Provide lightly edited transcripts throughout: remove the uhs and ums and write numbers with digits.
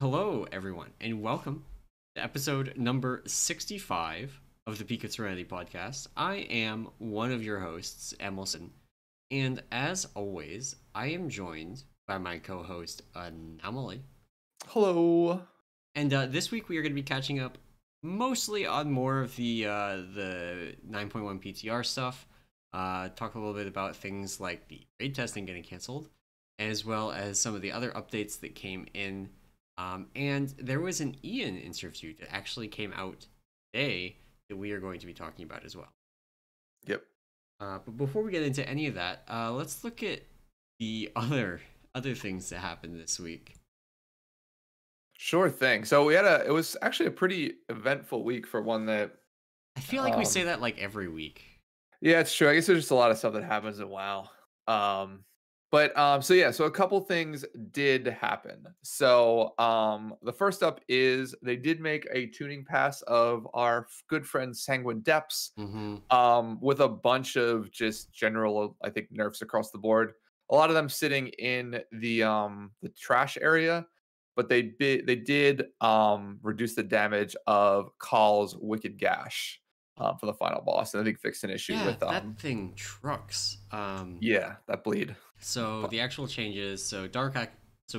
Hello, everyone, and welcome to episode number 65 of the Peak of Serenity podcast. I am one of your hosts, Emerson, and as always, I am joined by my co host, Anomaly. Hello. And this week we are going to be catching up mostly on more of the 9.1 PTR stuff, talk a little bit about things like the raid testing getting canceled, as well as some of the other updates that came in. And there was an Ian interview that actually came out today that we are going to be talking about as well. Yep. But before we get into any of that, let's look at the other things that happened this week. Sure thing. So it was actually a pretty eventful week for one that I feel like we say that like every week. yeah, it's true. I guess there's just a lot of stuff that happens in WoW. So a couple things did happen. The first up is they did make a tuning pass of our good friend Sanguine Depths, with a bunch of just general, I think, nerfs across the board. A lot of them sitting in the trash area, but they did reduce the damage of Khal's Wicked Gash for the final boss, and I think fixed an issue Yeah, with that thing trucks. yeah, that bleed. So the actual changes, so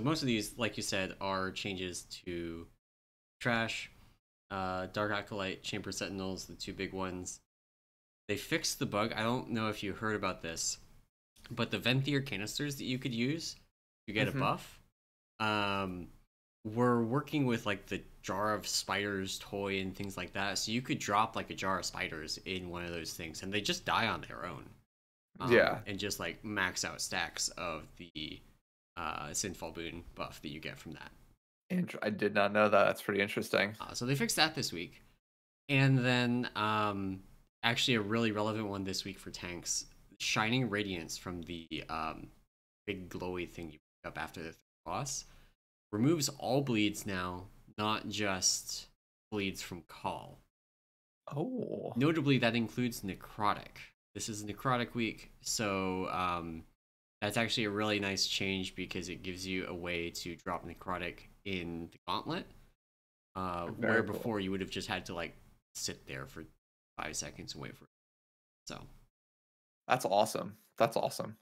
most of these, like you said, are changes to trash, Dark Acolyte, Chamber Sentinels, the two big ones. They fixed the bug. I don't know if you heard about this, but the Venthyr canisters that you could use to get a buff, were working with like the Jar of Spiders toy and things like that. So you could drop like a jar of spiders in one of those things, and they just die on their own. Yeah. And just like max out stacks of the Sinfall boon buff that you get from that. I did not know that. That's pretty interesting. So they fixed that this week. And then actually a really relevant one this week for tanks, Shining Radiance from the big glowy thing you pick up after the third boss removes all bleeds now, not just bleeds from Khal. Oh. Notably, that includes necrotic. This is necrotic week, so that's actually a really nice change because it gives you a way to drop necrotic in the gauntlet, where before you would have just had to like sit there for 5 seconds and wait for it. So that's awesome. That's awesome.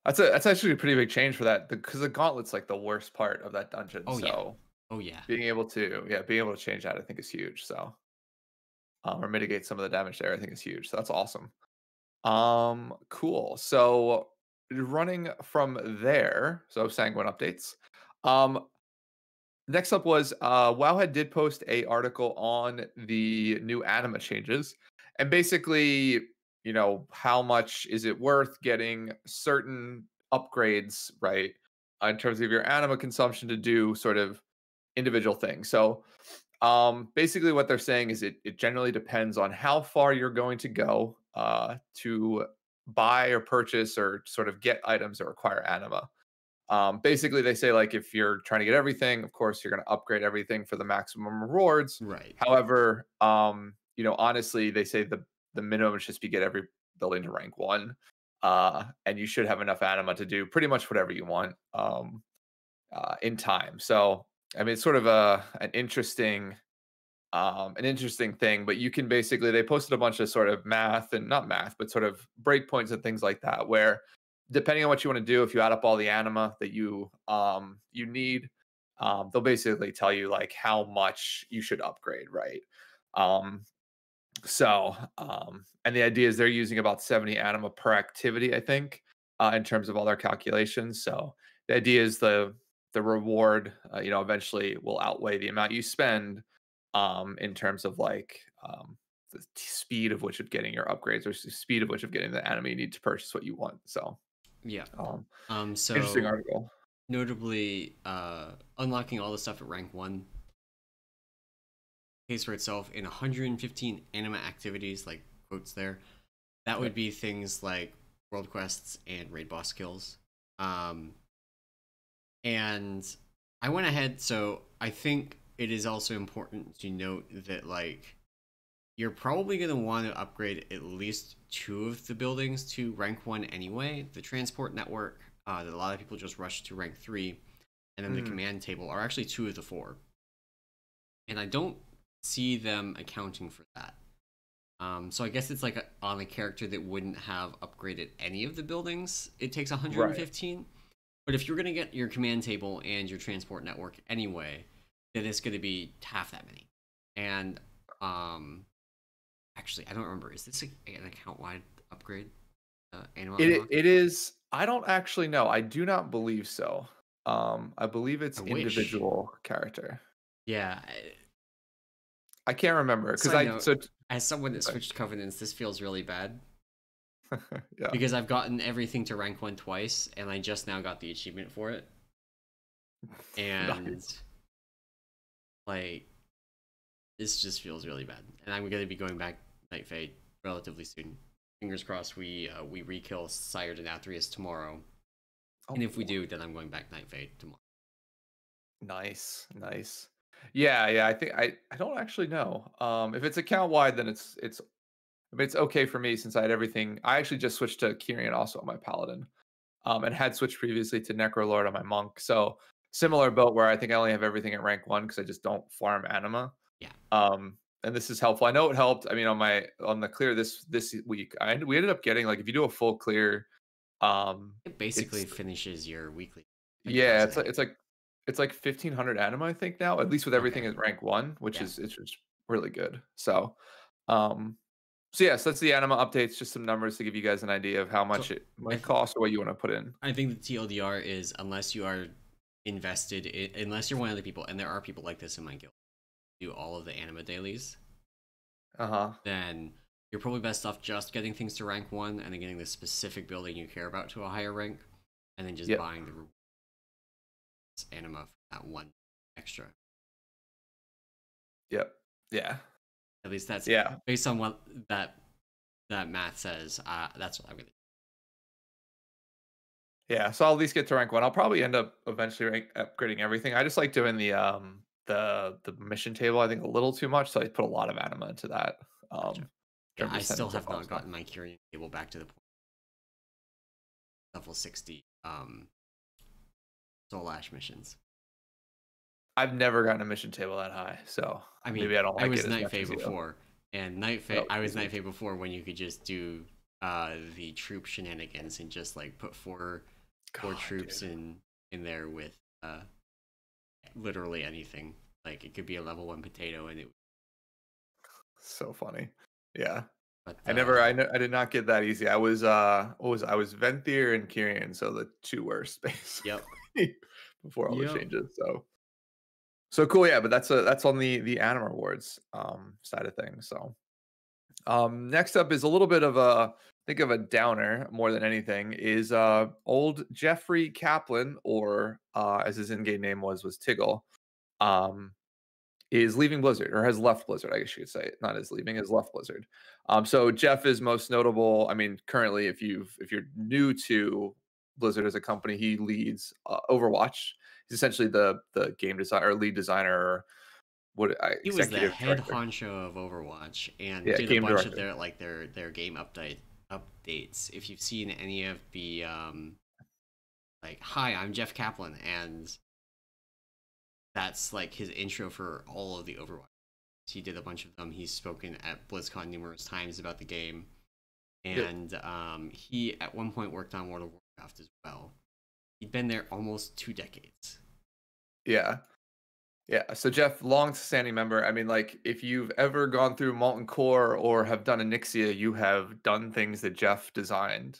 That's actually a pretty big change for that, because the gauntlet's like the worst part of that dungeon. Oh yeah. Being able to change that, I think, is huge. So or mitigate some of the damage there, I think, is huge. So that's awesome. Cool. So running from there, so Sanguine updates. Next up was Wowhead did post a article on the new anima changes, and basically, how much is it worth getting certain upgrades, right, in terms of your anima consumption to do sort of individual things. So basically what they're saying is it generally depends on how far you're going to go to buy or purchase or sort of get items that require anima. Basically, they say, like, if you're trying to get everything, of course, you're going to upgrade everything for the maximum rewards. Right. However, honestly, they say the minimum should just be get every building to rank 1, and you should have enough anima to do pretty much whatever you want in time. So, I mean, it's sort of an interesting thing, but you can basically, they posted a bunch of sort of math, and not math, but sort of breakpoints and things like that, where depending on what you want to do, if you add up all the anima that you need, they'll basically tell you like how much you should upgrade, right? um and the idea is they're using about 70 anima per activity, I think, in terms of all their calculations. So the idea is the reward, eventually will outweigh the amount you spend, in terms of like the speed of which of getting your upgrades, or the speed of which of getting the anime you need to purchase what you want. So yeah. So interesting article. notably, unlocking all the stuff at rank 1 pays for itself in 115 anima activities, like quotes there. That would be things like world quests and raid boss kills. And I went ahead, so I think it is also important to note that like you're probably going to want to upgrade at least 2 of the buildings to rank 1 anyway. The transport network, that a lot of people just rush to rank 3, and then the command table are actually 2 of the 4. And I don't see them accounting for that. So I guess it's like on a character that wouldn't have upgraded any of the buildings, it takes 115. Right. But if you're going to get your command table and your transport network anyway, then it's going to be half that many. And actually, I don't remember. Is this an account-wide upgrade? It is. I don't actually know. I do not believe so. I believe it's individual character. Yeah. I can't remember because as someone that switched Covenants, this feels really bad. Yeah. Because I've gotten everything to rank 1 twice, and I just now got the achievement for it. And nice. Like, this just feels really bad. And I'm gonna be going back Night Fate relatively soon. Fingers crossed we re-kill Sire Denathrius tomorrow. Oh, and if we do, then I'm going back Night Fate tomorrow. Nice. Yeah. I think I don't actually know. If it's account wide, then it's okay for me since I had everything. I actually just switched to Kyrian also on my Paladin, and had switched previously to Necrolord on my Monk. So similar boat where I think I only have everything at rank 1 because I just don't farm anima. Yeah. And this is helpful. I know it helped. I mean, on the clear this week, we ended up getting like if you do a full clear, it basically finishes your weekly. Yeah, it's like 1,500 anima I think now, at least with everything at rank 1, which is it's just really good. So, yes, that's the anima updates. Just some numbers to give you guys an idea of how much it might cost or what you want to put in. I think the TLDR is unless you are invested, unless you're one of the people, and there are people like this in my guild, do all of the anima dailies. Then you're probably best off just getting things to rank 1 and then getting the specific building you care about to a higher rank, and then just buying the anima for that 1 extra. Yep. Yeah. At least that's based on what that math says. That's what I'm gonna. Yeah, so I'll at least get to rank 1. I'll probably end up eventually upgrading everything. I just like doing the mission table. I think a little too much, so I put a lot of anima into that. Gotcha. Yeah, I still have not gotten my Kyrian table back to the point. Level 60 Soul Ash missions. I've never gotten a mission table that high, so I mean, maybe I don't like it. I was Night Fae before, and Night Fae. I was Night Fae before when you could just do the troop shenanigans and just like put four troops in there with literally anything. Like it could be a level 1 potato, and it. So funny, yeah. But, I did not get that easy. I was I was Venthyr and Kyrian, so the 2 worst basically. Yep. Before all the changes, so cool, yeah. But that's on the anima rewards side of things. So next up is a little bit of a downer more than anything is old Jeffrey Kaplan, or as his in-game name was Tiggle, is leaving Blizzard, or has left Blizzard, I guess you could say. Not as leaving, has left Blizzard. So Jeff is most notable. I mean, currently, if you're new to Blizzard as a company, he leads Overwatch. He's essentially the game designer or lead designer. He was the head honcho of Overwatch and did a bunch of their game updates. If you've seen any of the like, hi, I'm Jeff Kaplan, and that's like his intro for all of the Overwatch. He did a bunch of them. He's spoken at BlizzCon numerous times about the game, and he at one point worked on World of Warcraft as well. He'd been there almost 2 decades. Yeah. So Jeff, long-standing member. I mean, like, if you've ever gone through Molten Core or have done Onyxia, you have done things that Jeff designed.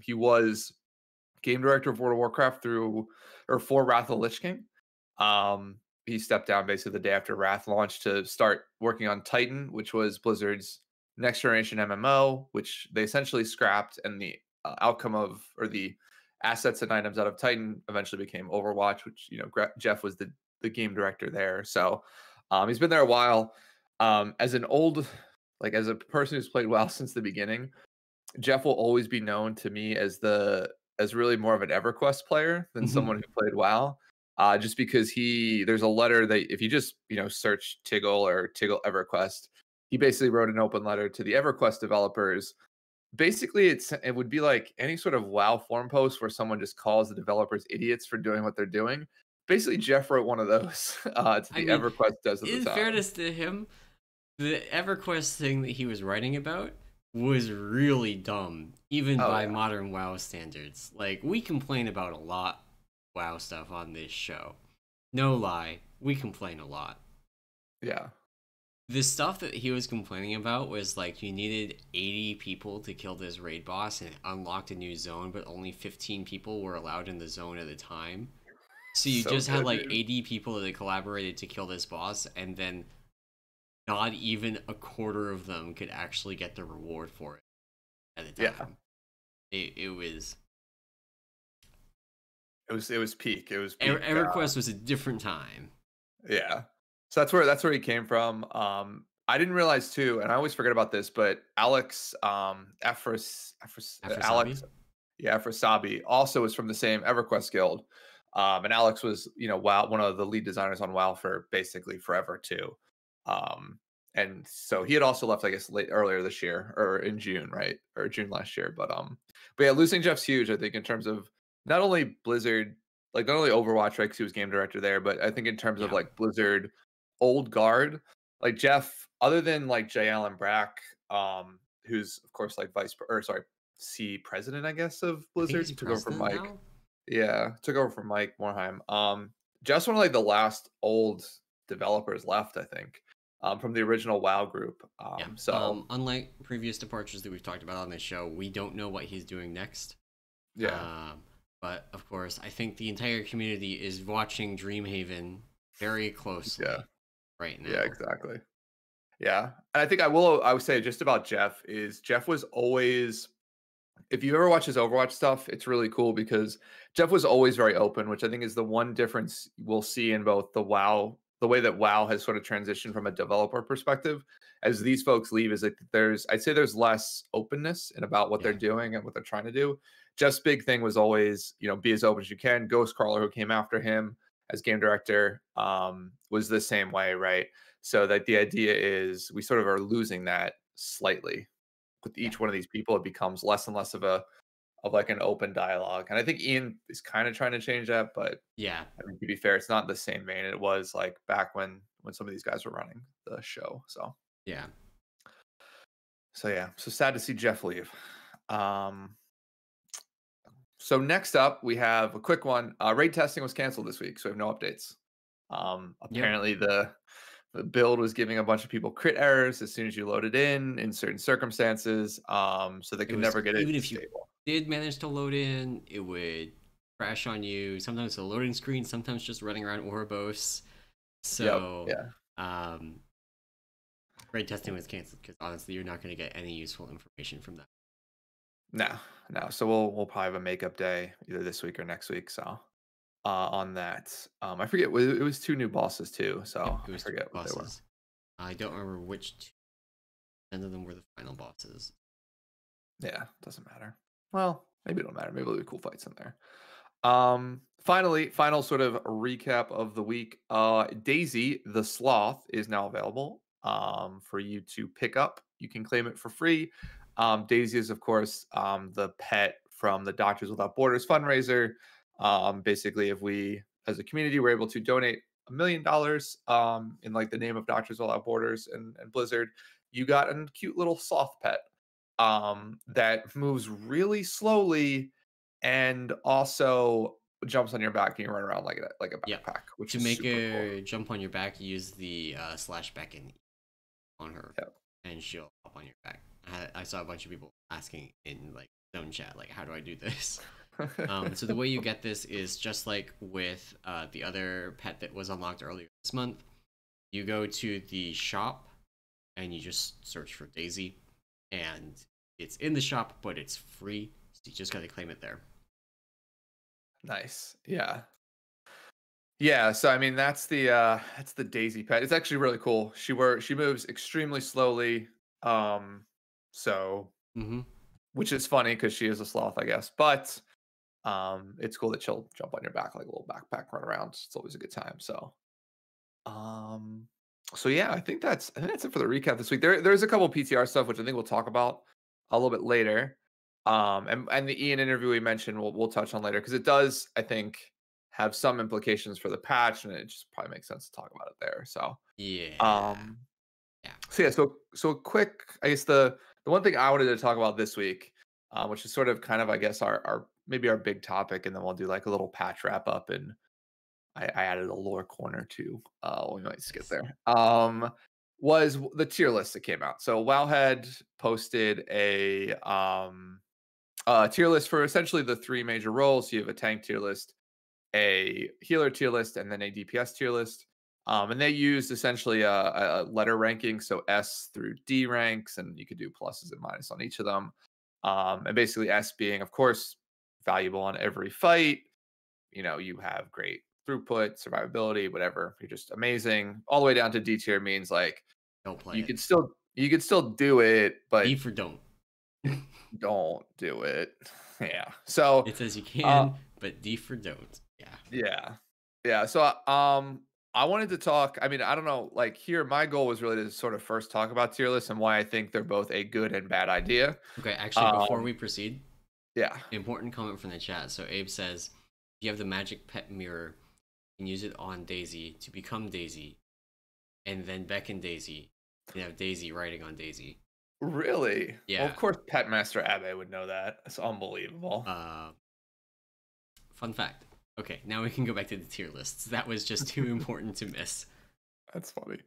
He was game director of World of Warcraft for Wrath of the Lich King. He stepped down basically the day after Wrath launched to start working on Titan, which was Blizzard's next generation MMO, which they essentially scrapped, and the outcome of, or the assets and items out of Titan eventually became Overwatch, which, Jeff was the game director there. So he's been there a while. As a person who's played WoW since the beginning, Jeff will always be known to me as really more of an EverQuest player than someone who played WoW. Just because there's a letter that if you just search Tiggle or Tiggle EverQuest, he basically wrote an open letter to the EverQuest developers. Basically, it would be like any sort of WoW forum post where someone just calls the developers idiots for doing what they're doing, basically Jeff wrote one of those to I the mean, EverQuest devs at the in time. fairness to him, the EverQuest thing that he was writing about was really dumb, even Oh by yeah, modern WoW standards. Like, we complain about a lot WoW stuff on this show. No lie, we complain a lot. yeah, The stuff that he was complaining about was like you needed 80 people to kill this raid boss and it unlocked a new zone, but only 15 people were allowed in the zone at a time. So you so just had good, like dude. 80 people that collaborated to kill this boss, and then not even a quarter of them could actually get the reward for it at the Yeah, time. It was it was peak. It was peak. EverQuest was a different time. Yeah. So that's where he came from. I didn't realize too, and I always forget about this, but Alex After Sabi, Alex yeah, Sabi also was from the same EverQuest guild. And Alex was, WoW, one of the lead designers on WoW for basically forever too. Um, and so he had also left, I guess, earlier this year or in June, right? Or June last year. But yeah, losing Jeff's huge, I think, in terms of not only Blizzard, like not only Overwatch, right? Because he was game director there, but I think in terms of yeah, like Blizzard old guard, like Jeff, other than like J. Allen Brack, who's of course like C president, I guess, of I think Blizzard. he's He took over from president Mike. now. Yeah, took over from Mike Morheim. Just one of like the last old developers left, I think, from the original WoW group. Yeah. So Unlike previous departures that we've talked about on this show, we don't know what he's doing next. yeah, Um, but of course, I think the entire community is watching Dreamhaven very yeah, closely right yeah, now. exactly. Yeah, and I think I would say just about Jeff is Jeff was always, if you ever watch his Overwatch stuff, it's really cool because Jeff was always very open, which I think is the one difference we'll see in both the way that WoW has sort of transitioned from a developer perspective. As these folks leave, is like I'd say there's less openness in about what they're Yeah. doing and what they're trying to do. Jeff's big thing was always, be as open as you can. Ghostcrawler, who came after him as game director, was the same way, right? So that the idea is we sort of are losing that slightly with Yeah. each one of these people. It becomes less and less of like an open dialogue, and I think Ian is kind of trying to change that. But Yeah. I mean, to be fair, it's not the same vein it was like back when some of these guys were running the show. Yeah. So yeah, so sad to see Jeff leave. Um, so next up, we have a quick one. Raid testing was canceled this week, so we have no updates. Yep. Apparently, the build was giving a bunch of people crit errors as soon as you load it in certain circumstances. So they It could was never get it even if you stable. did manage to load in, it would crash on you. Sometimes the loading screen, sometimes just running around Ouroboros. Yep. So, Yeah. um, raid testing was canceled because honestly, you're not going to get any useful information from that. No, no. So we'll probably have a makeup day either this week or next week. So on that, I forget. It was two new bosses too. Yep, So it I was two forget what they were. bosses. I don't remember which two. None of them were the final bosses. Yeah, doesn't matter. Well, maybe it don't matter. Maybe there'll be cool fights in there. Finally, final sort of recap of the week. Daisy the Sloth is now available for you to pick up. You can claim it for free. Daisy is, of course, the pet from the Doctors Without Borders fundraiser. Basically, if we as a community were able to donate $1 million in like the name of Doctors Without Borders and Blizzard, you got a cute little sloth pet that moves really slowly and also jumps on your back and you run around like a Yep. backpack, which To is make super cool. her jump on your back, you use the slash beckon on her, Yeah. and she'll hop on your back. I saw a bunch of people asking in like zone chat, like, how do I do this? So the way you get this is just like with the other pet that was unlocked earlier this month. You go to the shop and you just search for Daisy, and it's in the shop, but it's free. So you just got to claim it there. Nice. Yeah. Yeah, so I mean that's the Daisy pet. It's actually really cool. She moves extremely slowly. Um so Mm-hmm. which is funny because she is a sloth, I guess. But it's cool that she'll jump on your back like a little backpack, run around. It's always a good time. Um, so yeah, I think that's it for the recap this week. There's a couple PTR stuff which I think we'll talk about a little bit later. And the Ian interview we mentioned we'll touch on later because it does, I think, have some implications for the patch, and it just probably makes sense to talk about it there. So, Yeah. um, Yeah. so quick. I guess the one thing I wanted to talk about this week, which is sort of kind of I guess our maybe our big topic, and then we'll do like a little patch wrap up, and I added a lore corner too. We might skip Nice. there. Was the tier list that came out. So Wowhead posted a tier list for essentially the three major roles. You have a tank tier list, a healer tier list, and then a DPS tier list. And they used essentially a letter ranking, so S through D ranks, and you could do pluses and minuses on each of them. And basically S being, of course, valuable on every fight. You know, you have great throughput, survivability, whatever. You're just amazing. All the way down to D tier means like Don't play you it. could still do it, but D for don't. don't do it. Yeah. So It says you uh can, but D for don't. Yeah. yeah. Yeah. So I wanted to talk. I mean, I don't know, like here, my goal was really to sort of first talk about tier lists and why I think they're both a good and bad idea. Okay, actually, before Um, we proceed, yeah. important comment from the chat. So Abe says, if you have the magic pet mirror, you can use it on Daisy to become Daisy, and then beckon Daisy, and have Daisy riding on Daisy. Really? Well, Yeah. of course, Pet Master Abe would know that. It's unbelievable. Fun fact. Okay, now we can go back to the tier lists. That was just too important to miss. That's funny.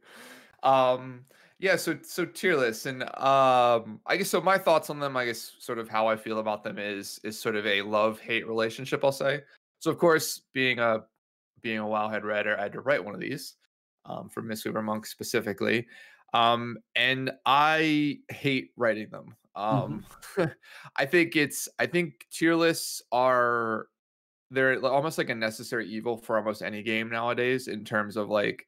Yeah, so tier lists, and I guess so my thoughts on them, I guess sort of how I feel about them is sort of a love-hate relationship, I'll say. So of course, being a Wowhead writer, I had to write one of these for Mistweaver Monk specifically. And I hate writing them. I think tier lists are they're almost like a necessary evil for almost any game nowadays in terms of like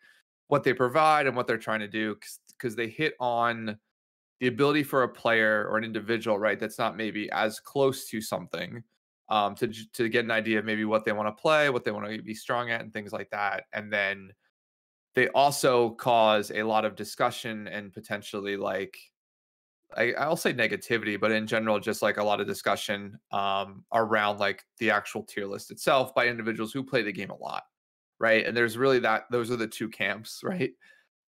what they provide and what they're trying to do because they hit on the ability for a player or an individual, right, that's not maybe as close to something to get an idea of maybe what they want to play, what they want to be strong at, and things like that. And then they also cause a lot of discussion and potentially like I'll say negativity, but in general, just like a lot of discussion around like the actual tier list itself by individuals who play the game a lot, right? And there's really those are the two camps, right?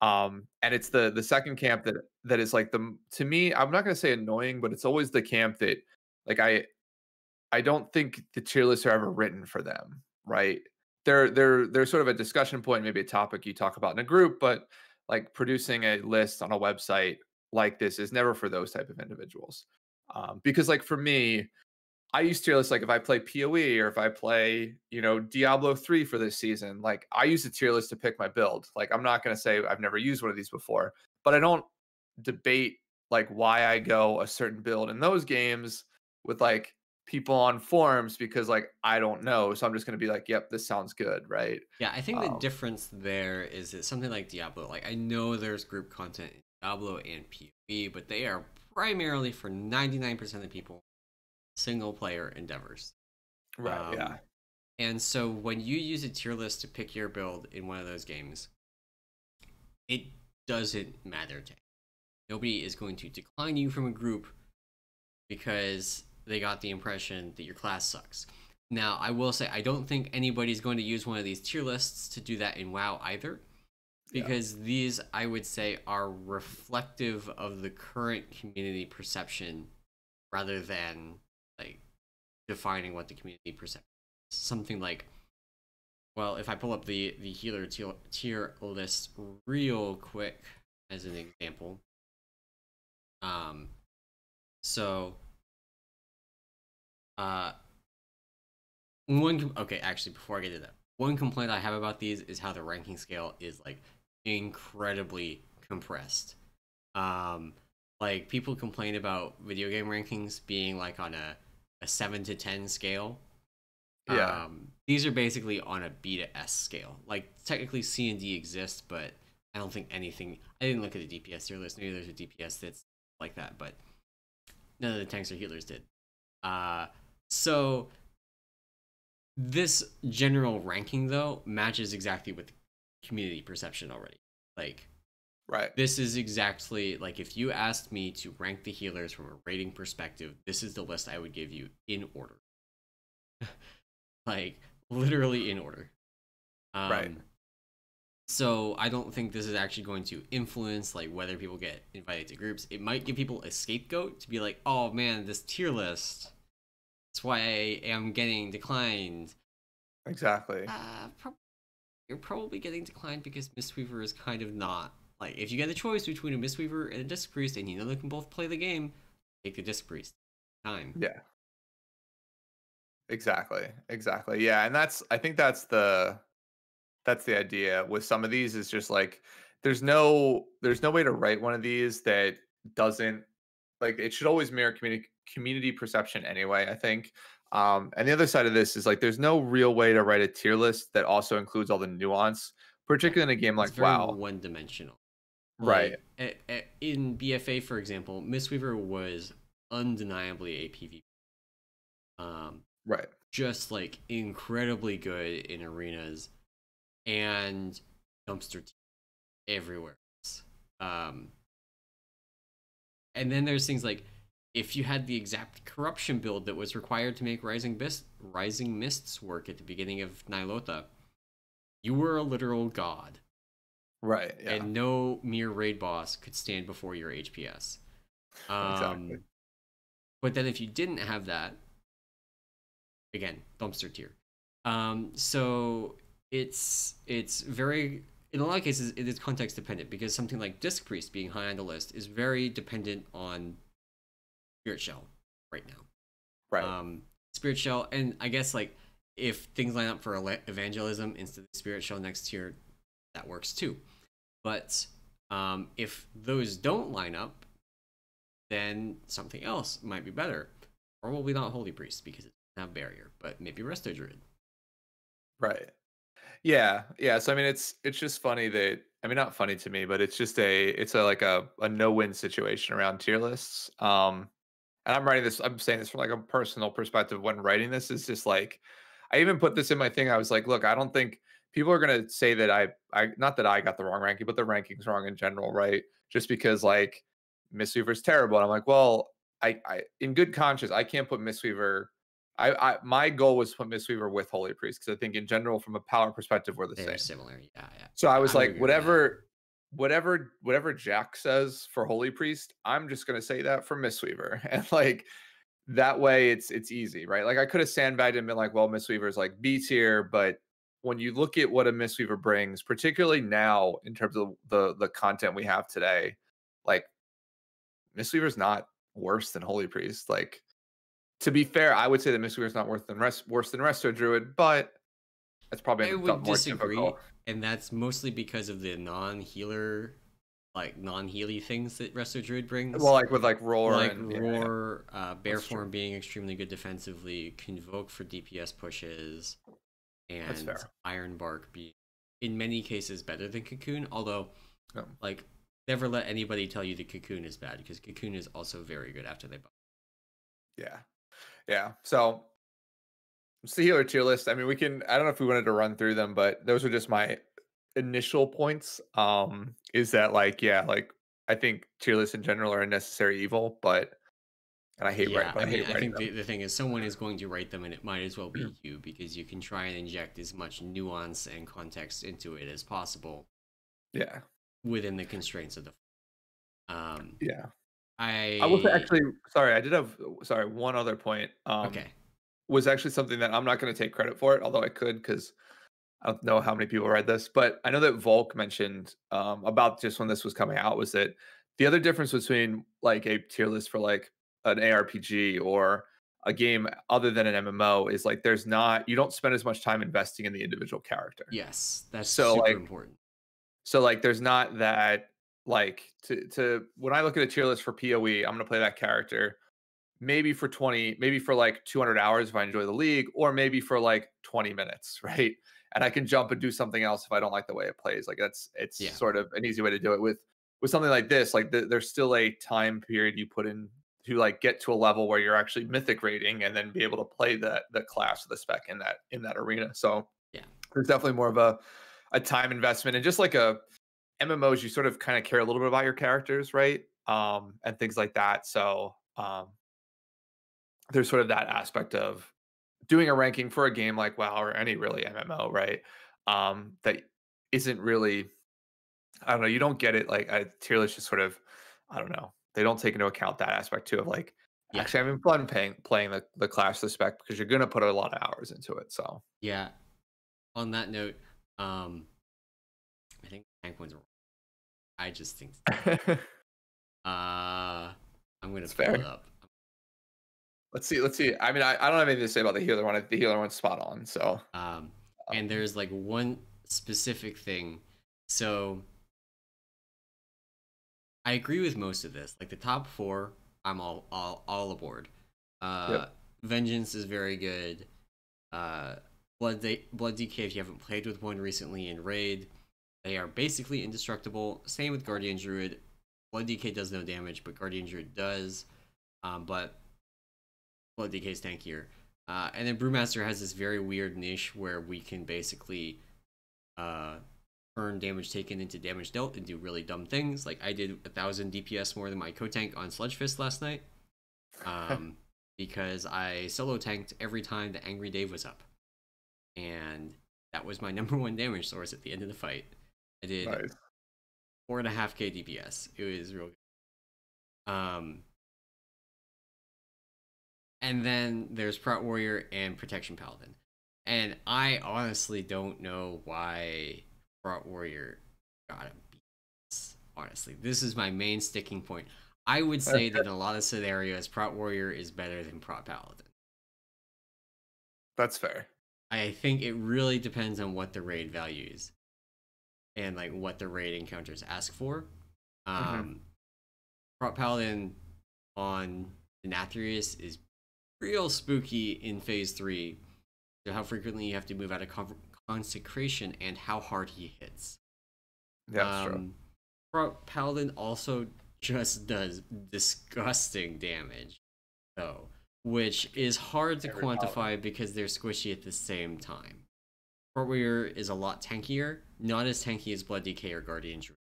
And it's the second camp that is like the to me, I'm not gonna say annoying, but it's always the camp that like I don't think the tier lists are ever written for them, right? They're sort of a discussion point, maybe a topic you talk about in a group, but like producing a list on a website like this is never for those type of individuals. Because like for me, I use tier lists like if I play PoE or if I play, Diablo 3 for this season, like I use a tier list to pick my build. Like I'm not gonna say I've never used one of these before, but I don't debate like why I go a certain build in those games with like people on forums because like I don't know. So I'm just gonna be like, yep, this sounds good, right? Yeah, I think the Um, difference there is that something like Diablo, like I know there's group content in Diablo and PoE, but they are primarily for 99% of people single player endeavors. right, yeah. And so when you use a tier list to pick your build in one of those games, it doesn't matter to nobody is going to decline you from a group because they got the impression that your class sucks. Now, I will say I don't think anybody's going to use one of these tier lists to do that in WoW either, Yeah. because these I would say are reflective of the current community perception rather than like defining what the community perception is. Something like, well, if I pull up the healer tier list real quick as an example, um, so okay, actually, before I get to that, one complaint I have about these is how the ranking scale is like incredibly compressed. Um, like people complain about video game rankings being like on a 7 to 10 scale. Yeah. These are basically on a B to S scale. Like technically C and D exist, but I don't think anything. I didn't look at the DPS tier list. Maybe there's a DPS that's like that, but none of the tanks or healers did. So this general ranking though matches exactly with community perception already. Like Right. this is exactly like if you asked me to rank the healers from a rating perspective, this is the list I would give you in order. Like literally in order. Right. So I don't think this is actually going to influence like whether people get invited to groups. It might give people a scapegoat to be like, oh man, this tier list. That's why I am getting declined. Exactly. You're probably getting declined because Mistweaver is kind of not like if you get a choice between a Mistweaver and a Disc Priest and you know they can both play the game, take the Disc Priest. Time. Yeah. Exactly. Exactly. Yeah, and I think that's the idea with some of these is just like there's no way to write one of these that doesn't like it should always mirror community perception anyway, I think. And the other side of this is like there's no real way to write a tier list that also includes all the nuance, Yeah. particularly in a game It's like very WoW. one dimensional. Right. Like in BFA, for example, Mistweaver was undeniably a PvP. Right. Just like incredibly good in arenas and dumpster everywhere else. And then there's things like if you had the exact corruption build that was required to make Rising Mists work at the beginning of Nilotha, you were a literal god. Right. Yeah. And no mere raid boss could stand before your HPS. Exactly. But then if you didn't have that, again, dumpster tier. So it's very in a lot of cases it is context dependent because something like Disc Priest being high on the list is very dependent on Spirit Shell right now. Right. Spirit Shell, and I guess like if things line up for evangelism instead of Spirit Shell next tier, that works too. But if those don't line up, then something else might be better. Probably not Holy Priest because it doesn't have barrier, but maybe Resto Druid. Right. Yeah, yeah. So I mean, it's just funny that I mean, not funny to me, but it's a like a no win situation around tier lists. And I'm writing this. I'm saying this from like a personal perspective. When writing this, is just like I even put this in my thing. I was like, look, I don't think people are gonna say that I not that I got the wrong ranking, but the ranking's wrong in general, right? Just because like Mistweaver's terrible, and I'm like, well, I in good conscience, I can't put Mistweaver I my goal was to put Mistweaver with Holy Priest because I think in general, from a power perspective, we're the They're same. similar. Yeah, yeah. So I was I would like, agree with that. whatever Jack says for Holy Priest, I'm just gonna say that for Mistweaver, and like that way, it's easy, right? Like I could have sandbagged and been like, well, Mistweaver is like B tier, but when you look at what a Mistweaver brings, particularly now in terms of the content we have today, like Mistweaver's not worse than Holy Priest. Like to be fair, I would say that Mistweaver is not worse than Resto Druid, but it's probably I would more difficult. disagree, and that's mostly because of the non-healer, like non-healy things that Resto Druid Well, brings. like with like Roar Like and yeah, Roar, Bear that's true. Form being extremely good defensively, Convoke for DPS pushes, That's and fair. Iron Bark being, in many cases, better than Cocoon. Although, No. like, never let anybody tell you that Cocoon is bad, because Cocoon is also very good after they buff. Yeah, yeah. So it's the healer tier list. I mean, we can. I don't know if we wanted to run through them, but those are just my initial points. Is that like yeah, like I think tier lists in general are a necessary evil, but and Yeah, I I mean, hate I writing think them. the thing is someone is going to write them, and it might as well be you because you can try and inject as much nuance and context into it as possible Yeah, within the constraints of the. Um, yeah. I will say I actually, sorry, I did have sorry one other point. okay. Was actually something that I'm not going to take credit for it, although I could because I don't know how many people read this, but I know that Volk mentioned about just when this was coming out was that the other difference between like a tier list for like an ARPG or a game other than an MMO is like there's not you don't spend as much time investing in the individual character. Yes, that's So super like important. there's not that like to when I look at a tier list for PoE, I'm gonna play that character maybe for 20 maybe for like 200 hours if I enjoy the league or maybe for like 20 minutes right and I can jump and do something else if I don't like the way it plays like it's Yeah, sort of an easy way to do it with something like this like there's still a time period you put in to like get to a level where you're actually mythic rating and then be able to play the class or the spec in that arena so yeah. there's definitely more of a time investment and just like a MMOs you sort of kind of care a little bit about your characters right and things like that so there's sort of that aspect of doing a ranking for a game like WoW or any really MMO, right? That isn't really, I don't know, you don't get it like tier list just sort of, I don't know. They don't take into account that aspect too of like Yeah, actually having fun playing the class to spec because you're gonna put a lot of hours into it. So yeah. On that note, um, I think tank points are wrong. I just think. it's I'm gonna pull it fair. up. Let's see. Let's see. I mean, I don't have anything to say about the healer one. The healer one's spot on. So Um, and um, there's like one specific thing. So I agree with most of this. Like the top four, I'm all aboard. Uh, yep. Vengeance is very good. Uh, Blood DK, if you haven't played with one recently in Raid, they are basically indestructible. Same with Guardian Druid. Blood DK does no damage, but Guardian Druid does. But Blood DK is tankier. And then Brewmaster has this very weird niche where we can basically uh, turn damage taken into damage dealt and do really dumb things. Like I did 1,000 DPS more than my co-tank on Sludge Fist last night. Because I solo tanked every time the Angry Dave was up. And that was my number one damage source at the end of the fight. I did Nice. 4.5k DPS. It was real good. And then there's Prout Warrior and Protection Paladin. And I honestly don't know why Prout Warrior got a beat. Honestly, this is my main sticking point. I would say that in a lot of scenarios, Prout Warrior is better than Prout Paladin. That's fair. I think it really depends on what the raid value is and like what the raid encounters ask for. Hmm. Prout Paladin on Denathrius is real spooky in phase 3. So how frequently you have to move out of consecration and how hard he hits. Yeah, that's true. Paladin also just does disgusting damage, though, which is hard to Every paladin. quantify because they're squishy at the same time. Warrior is a lot tankier, not as tanky as Blood DK or Guardian Druid,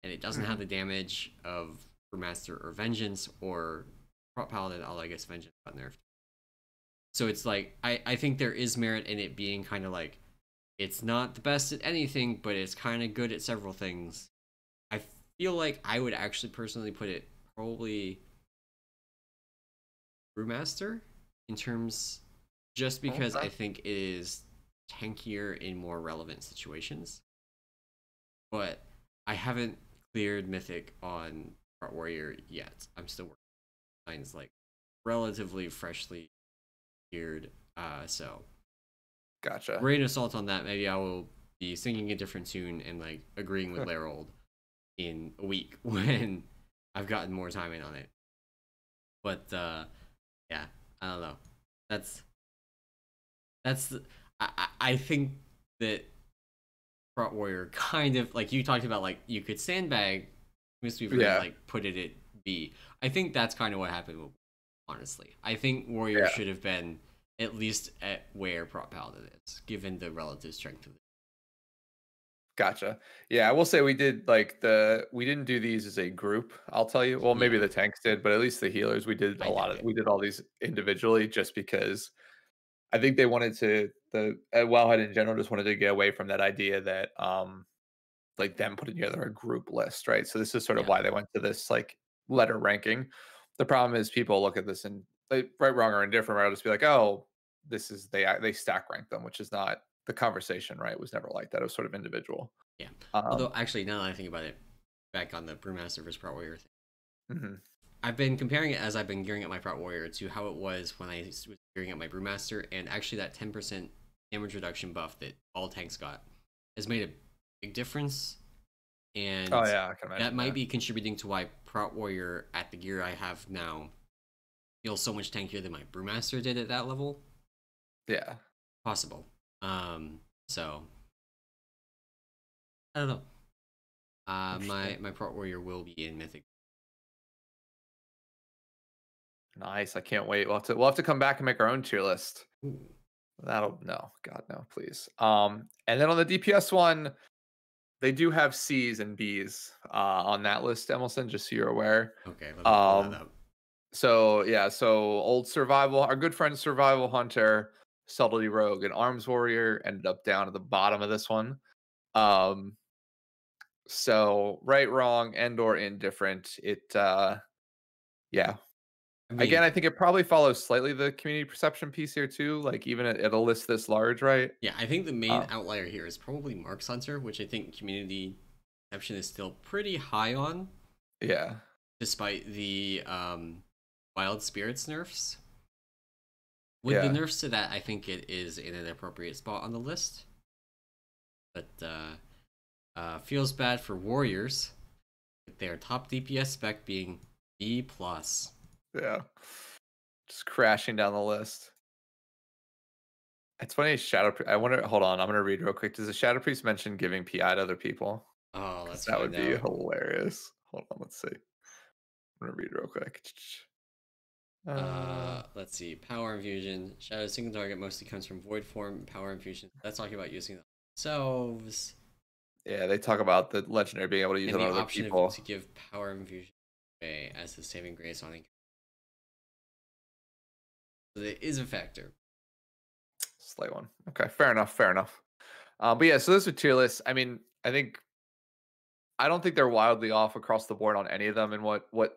and it doesn't have Hmm. the damage of Brewmaster or Vengeance or Paladin, although I guess Vengeance got nerfed. So it's like I think there is merit in it being kind of like it's not the best at anything, but it's kind of good at several things. I feel like I would actually personally put it probably Brewmaster in terms just because Okay. I think it is tankier in more relevant situations. But I haven't cleared Mythic on Heart Warrior yet. I'm still working. Mine's like relatively freshly geared. So Gotcha. Rain Assault on that, maybe I will be singing a different tune and like agreeing with Larold in a week when I've gotten more time in on it. But yeah, I don't know. That's that's I think that Front Warrior kind of like you talked about like you could sandbag Mistweaver and Yeah. like put it at B. I think that's kind of what happened with honestly. I think Warrior Yeah. should have been at least at where Prop Paladin is, given the relative strength of it. Gotcha. Yeah, I will say we didn't do these as a group, I'll tell you. Well, maybe Yeah, the tanks did, but at least the healers I did it. we did all these individually just because I think they wanted to the Wowhead in general just wanted to get away from that idea that like them putting together a group list, right? So this is sort of Yeah, why they went to this like letter ranking. The problem is people look at this and they right, wrong, or indifferent, right? I'll just be like, oh, this is they stack rank them, which is not the conversation, right? It was never like that. It was sort of individual. yeah. Um, Although actually, now that I think about it, back on the Brewmaster versus Prot Warrior thing, mhm. I've been comparing it as I've been gearing up my Prot Warrior to how it was when I was gearing up my Brewmaster, and actually that 10% damage reduction buff that all tanks got has made a big difference, Oh and yeah, I can that imagine might that. be contributing to why Prot Warrior at the gear I have now feels so much tankier than my Brewmaster did at that level. Yeah, Possible. So I don't know. interesting. My Prot Warrior will be in Mythic. Nice. I can't wait. We'll have to come back and make our own tier list. Ooh, That'll no, God no, please. And then on the DPS one, they do have C's and B's on that list, Emerson, just so you're aware. okay, let me pull that Um, up. so yeah, so old survival, our good friend Survival Hunter. Subtlety Rogue, and Arms Warrior ended up down at the bottom of this one. Um, so right, wrong, and or indifferent. Yeah. I Again, mean, I think it probably follows slightly the community perception piece here too. Like even at a list this large, right? yeah, I think the main Uh, outlier here is probably Marks Hunter, which I think community perception is still pretty high on, yeah. despite the Wild Spirits nerfs. With the Yeah. nerfs to that, I think it is in an appropriate spot on the list. But feels bad for Warriors, with their top DPS spec being B+. Yeah. Just crashing down the list. It's funny, I wonder, hold on, I'm gonna read real quick. Does the Shadow Priest mention giving PI to other people? Oh, Because let's that would find be out. hilarious. Hold on, let's see. I'm gonna read real quick. Let's see. Power Infusion. Shadow single target mostly comes from Void Form. Power Infusion. That's talking about using themselves. Yeah, they talk about the legendary being able to use And it the on other option people. to give Power Infusion away as the saving grace on it. So it is a factor. Slight one. Okay, fair enough. Fair enough. But yeah, so those are tier lists. I mean, I don't think they're wildly off across the board on any of them and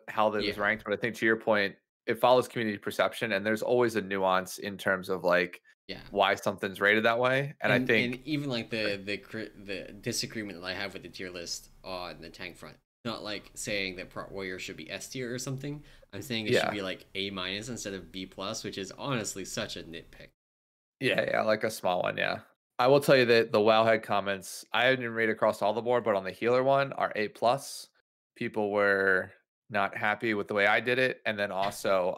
how that was Yeah. ranked. But I think to your point, it follows community perception, and there's always a nuance in terms of like Yeah. why something's rated that way. And I think and even like the disagreement that I have with the tier list on the tank front, not like saying that Prot Warrior should be S tier or something. I'm saying it should yeah, be like A minus instead of B plus, which is honestly such a nitpick. yeah, like a small one. Yeah, I will tell you that the Wowhead comments I didn't rate across all the board, but on the healer one are A plus. People were not happy with the way I did it, and then also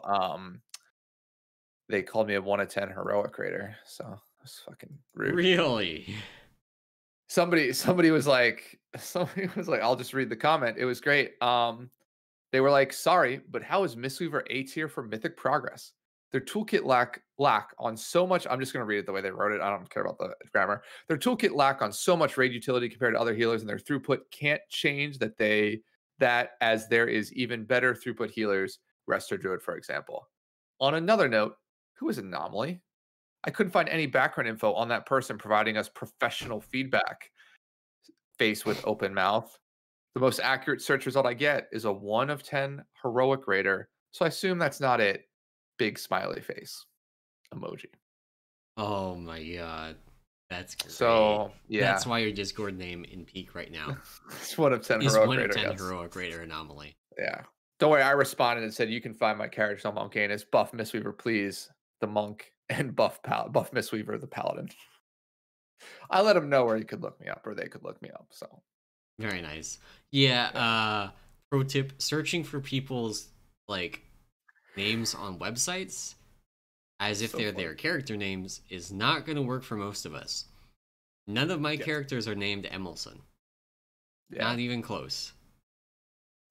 they called me a 1 of 10 heroic raider. So it's fucking rude. Really? Somebody was like, I'll just read the comment. It was great. They were like, sorry, but how is Mistweaver A tier for Mythic Progress? Their toolkit lack on so much. I'm just gonna read it the way they wrote it. I don't care about the grammar. Their toolkit lack on so much raid utility compared to other healers, and their throughput can't change that as there is even better throughput healers, Rester Druid, for example. On another note, who is Anomaly? I couldn't find any background info on that person providing us professional feedback. Face with open mouth. The most accurate search result I get is a 1 of 10 heroic raider. So I assume that's not it. Big smiley face emoji. Oh my god. That's great. So yeah, That's why your Discord name in peak right now it's 1 of 10 is heroic 1 of raider. 10 Yes. heroic raider anomaly. Yeah. Don't worry, I responded and said you can find my characters on Monkanus. Buff Mistweaver, please, the monk, and buff Mistweaver, the paladin. I let him know where he could look me up, or they could look me up. So Very nice. Yeah, pro tip, searching for people's like names on websites as if so they're funny. their character names is not going to work for most of us. None of my Yes. characters are named Emelson. Yeah. Not even close.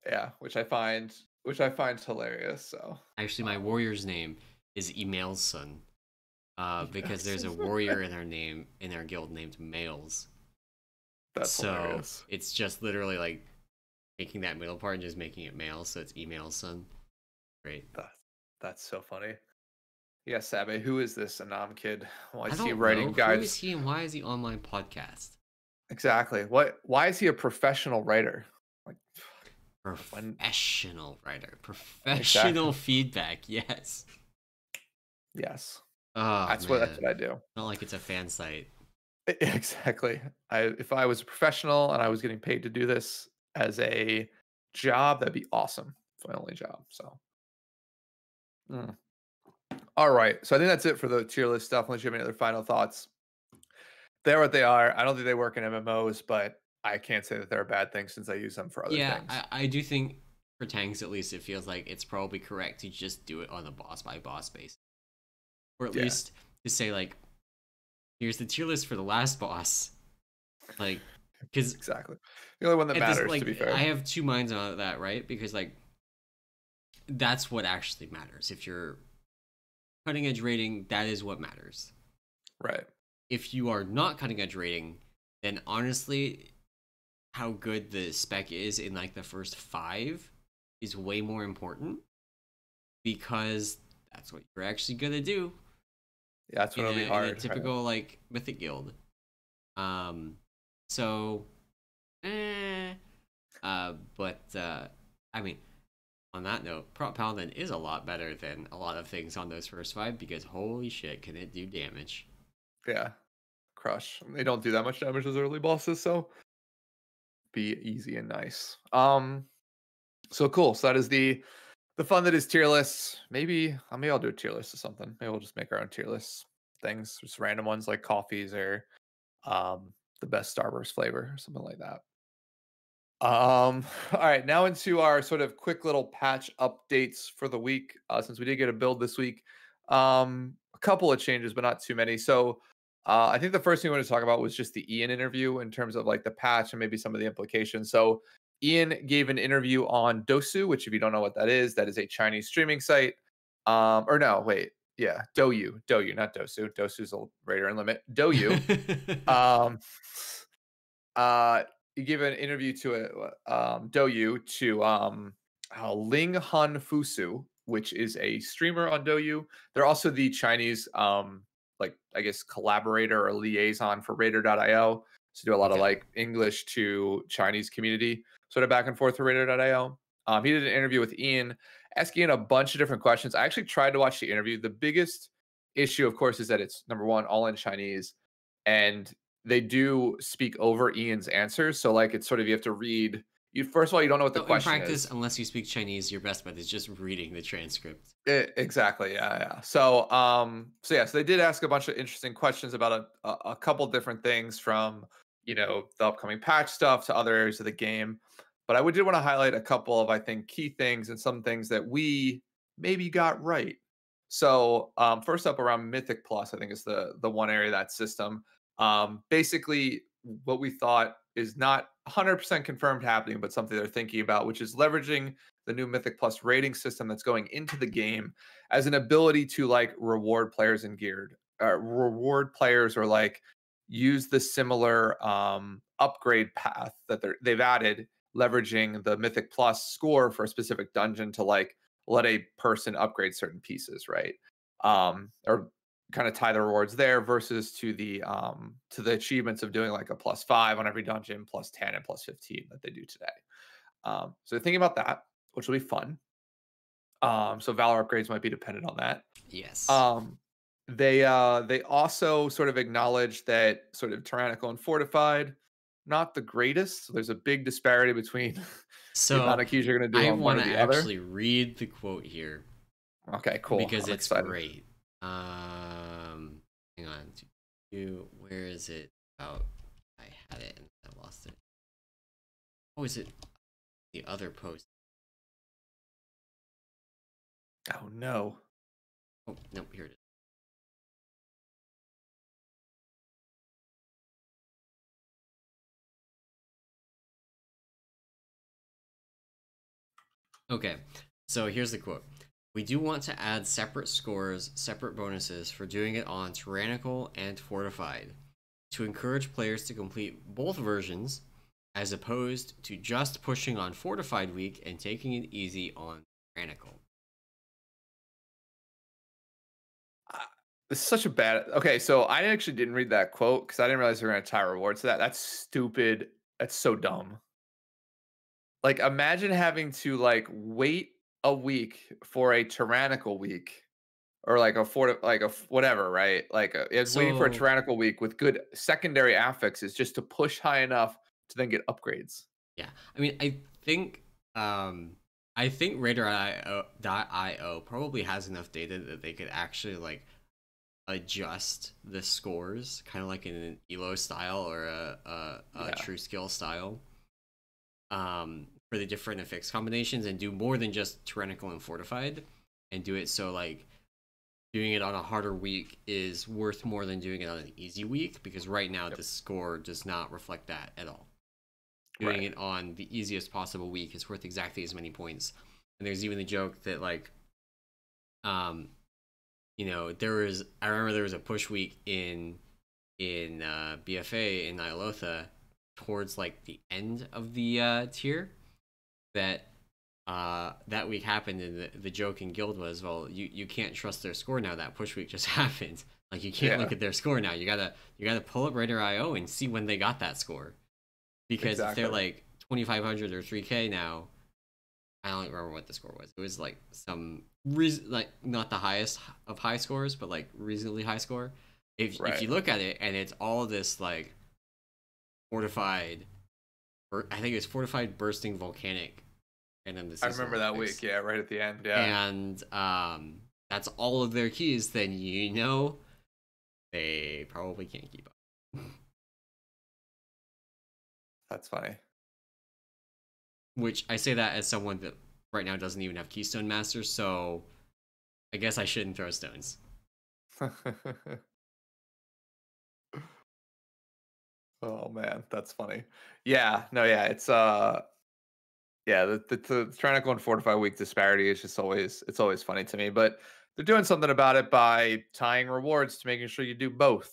Yeah, which I find hilarious. So Actually, my warrior's name is Emailson. Because there's a warrior in our guild named Males. that's So hilarious. it's just literally like taking that middle part and just making it male, so it's Emailson. Great. That's so funny. Yeah, Sabe, who is this Anam kid? Why I is don't he writing know. guides? Who is he and why is he on my podcast? Exactly. Why is he a professional writer? Like Professional writer. Professional feedback, yes. yes. Oh, That's man. what I do. Not like it's a fan site. Exactly. If I was a professional and I was getting paid to do this as a job, that'd be awesome. It's my only job. So all right. So I think that's it for the tier list stuff. Unless you have any other final thoughts. They're what they are. I don't think they work in MMOs, but I can't say that they're a bad thing since I use them for other things. I do think for tanks at least it feels like it's probably correct to just do it on a boss by boss basis. Or at least to say like, here's the tier list for the last boss. Like, because exactly the only one that matters, like, to be fair. I have two minds on that, right? Because like that's what actually matters. If you're cutting edge rating, that is what matters. Right. If you are not cutting edge rating, then honestly, how good the spec is in like the first 5 is way more important, because that's what you're actually gonna do. Yeah, that's when it'll be in a hard. Right? typical like Mythic guild. So, eh, but I mean, on that note, Prop Paladin is a lot better than a lot of things on those first 5 because holy shit, can it do damage? Yeah, crush. They don't do that much damage as early bosses, so be easy and nice. So cool. So that is the fun that is tier lists. Maybe I'll do a tier list of something. Maybe we'll just make our own tier lists. Things, just random ones like coffees or um the best Starburst flavor or something like that. All right, now into our sort of quick little patch updates for the week. Since we did get a build this week, a couple of changes, but not too many. So, I think the first thing we want to talk about was just the Ian interview in terms of like the patch and maybe some of the implications. So, Ian gave an interview on Dosu, which if you don't know what that is a Chinese streaming site. Or no, wait, yeah, Douyu, not Dosu. Dosu's a Raider and Limit. Douyu. Um, uh, he gave an interview to Douyu to Ling Han Fusu, which is a streamer on Douyu. They're also the Chinese like I guess collaborator or liaison for Raider.io. So do a lot of Okay. like English to Chinese community sort of back and forth for Raider.io. He did an interview with Ian, asking Ian a bunch of different questions. I actually tried to watch the interview. The biggest issue, of course, is that it's number one, all in Chinese, and they do speak over Ian's answers. So like it's sort of you have to read. You first of all you don't know what the So in question practice, is. unless you speak Chinese, your best bet is just reading the transcript. Exactly. Yeah. So they did ask a bunch of interesting questions about a couple different things from the upcoming patch stuff to other areas of the game. But I did want to highlight a couple of I think key things and some things that we maybe got right. So first up around Mythic Plus, I think is the one area of that system. Basically, what we thought is not 100% confirmed happening, but something they're thinking about, which is leveraging the new Mythic Plus rating system that's going into the game as an ability to like reward players in geared, reward players or like use the similar upgrade path that they've added, leveraging the Mythic Plus score for a specific dungeon to like let a person upgrade certain pieces, right? Or kind of tie the rewards there versus to the achievements of doing like a +5 on every dungeon, +10 and +15 that they do today. So thinking about that, which will be fun. So Valor upgrades might be dependent on that. Yes. They also sort of acknowledge that sort of tyrannical and fortified, not the greatest. So there's a big disparity between the amount So of keys you're going to do I on one want or to the other. actually read the quote here Okay, cool. because I'm it's excited. great. Hang on. Where is it? Oh, I had it and I lost it. Oh, is it the other post? Oh no. Oh, no, here it is. Okay, so here's the quote. We do want to add separate scores, separate bonuses for doing it on Tyrannical and Fortified to encourage players to complete both versions as opposed to just pushing on Fortified week and taking it easy on Tyrannical. This is such a bad. Okay, so I actually didn't read that quote because I didn't realize they were going to tie rewards to that. That's stupid. That's so dumb. Like, imagine having to like wait a week for a tyrannical week, or like whatever, right? Like, it's waiting for a So tyrannical week with good secondary affixes just to push high enough to then get upgrades. yeah, I mean, um I think Radar.io probably has enough data that they could actually like adjust the scores, kind of like in an Elo style or a Yeah. True Skill style, for the different effects combinations, and do more than just Tyrannical and Fortified, and do it so like doing it on a harder week is worth more than doing it on an easy week, because right now the score does not reflect that at all. Doing Right. it on the easiest possible week is worth exactly as many points. And there's even the joke that like um I remember there was a push week in BFA in Nyalotha towards like the end of the tier that that week happened, and the joke in guild was, well, you can't trust their score now, that push week just happened. Like you can't Yeah, look at their score now. You gotta pull up Raider IO and see when they got that score. Because if they're exactly. like 2,500 or 3K now, I don't remember what the score was. It was like some like not the highest of high scores, but like reasonably high score. If Right. you look at it and it's all this like fortified, or I think it's fortified bursting volcanic, and then the I remember seasonal that week. effects, Yeah, right at the end. Yeah, and that's all of their keys. Then you know they probably can't keep up. that's funny. Which I say that as someone that right now doesn't even have Keystone Masters, so I guess I shouldn't throw stones. Oh man, that's funny. Yeah, no, yeah, it's yeah, the Tyrannical and Fortified week disparity is just always funny to me. But they're doing something about it by tying rewards to making sure you do both.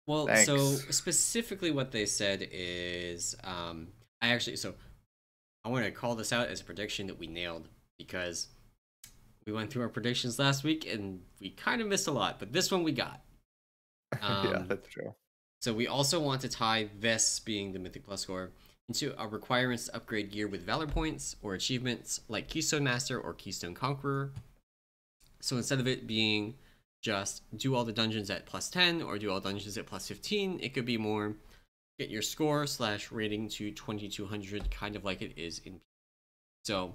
Well, so Thanks. specifically what they said is, I actually, so I want to call this out as a prediction that we nailed because we went through our predictions last week and we kind of missed a lot, but this one we got. Yeah, Um, that's true. so we also want to tie this being the Mythic Plus score into our requirements to upgrade gear with Valor points or achievements like Keystone Master or Keystone Conqueror. So instead of it being just do all the dungeons at plus 10 or do all dungeons at plus 15, it could be more get your score slash rating to 2200, kind of like it is in. So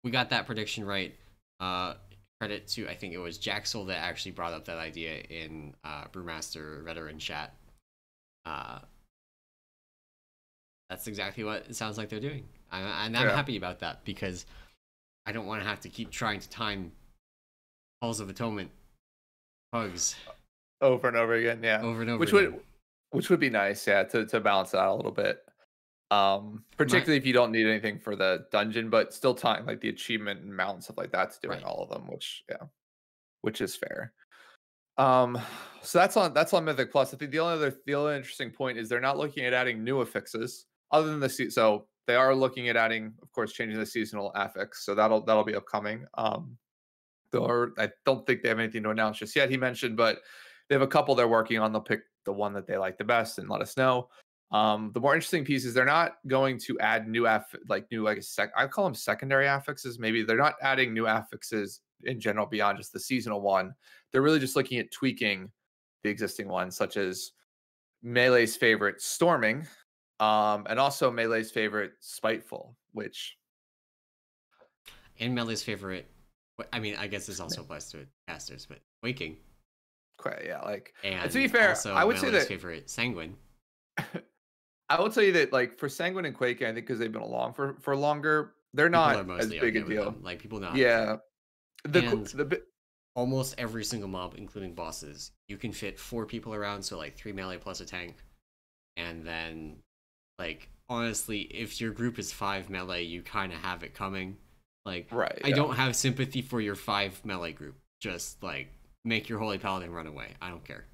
we got that prediction right. Uh, Credit to, I think it was Jaxel that actually brought up that idea in Brewmaster Veteran chat. Uh, that's exactly what it sounds like they're doing. And I'm Yeah, happy about that because I don't want to have to keep trying to time Halls of Atonement pugs over and over again. Yeah, over and over which again. would be nice. Yeah, to balance it out a little bit. My Particularly if you don't need anything for the dungeon, but still tying like the achievement and mount and stuff like that to doing right. all of them, which yeah, which is fair. So that's on Mythic Plus. I think the only interesting point is they're not looking at adding new affixes other than so they are looking at adding, of course, changing the seasonal affix. So that'll be upcoming. Or I don't think they have anything to announce just yet. He mentioned, but they have a couple they're working on. They'll pick the one that they like the best and let us know. The more interesting piece is they're not going to add new I call them secondary affixes. Maybe they're not adding new affixes in general beyond just the seasonal one. They're really just looking at tweaking the existing ones, such as Melee's favorite Storming, and also Melee's favorite Spiteful, which And Melee's favorite, I mean, I guess this also applies to casters, but Waking. yeah, like and to be And fair, also I would say Melee's that favorite Sanguine. I will tell you that, like, for Sanguine and Quake, I think because they've been along for longer, they're People not are as mostly big a okay with deal. them. Like, people know how to play. Yeah, And the bit almost every single mob, including bosses, you can fit 4 people around, so like 3 melee plus a tank. And then, like, honestly, if your group is 5 melee, you kind of have it coming. Like, right, I yeah, don't have sympathy for your 5 melee group. Just, like, make your Holy Paladin run away. I don't care.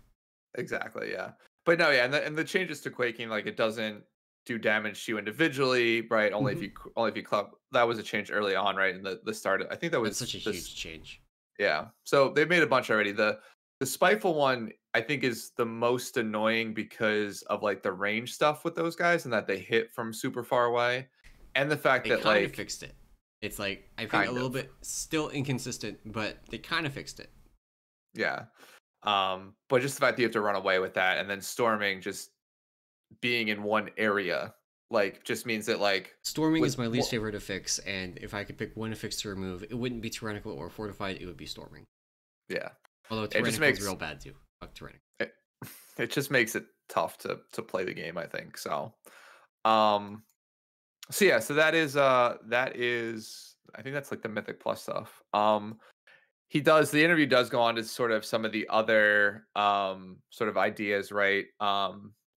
exactly, yeah. But no, yeah, and the changes to Quaking, like, it doesn't do damage to you individually, right? Mm-hmm. Only if you club. That was a change early on, right? In the start. I think that That's was such a this. huge change. Yeah. So they've made a bunch already. The spiteful one I think is the most annoying because of like the range stuff with those guys and that they hit from super far away. And the fact They that kind of like fixed it. It's like I think a kind little of. bit still inconsistent, but they kind of fixed it. Yeah. But just the fact that you have to run away with that and then storming just being in one area like just means that like Storming with is my least more favorite affix, and if I could pick one affix to remove, it wouldn't be tyrannical or fortified. It would be storming. yeah. Although It just tyrannical is makes real bad too. Fuck tyrannical. it, it just makes it tough to play the game, I think. Um so yeah, so that is I think that's like the Mythic Plus stuff. The interview does go on to sort of some of the other sort of ideas, right?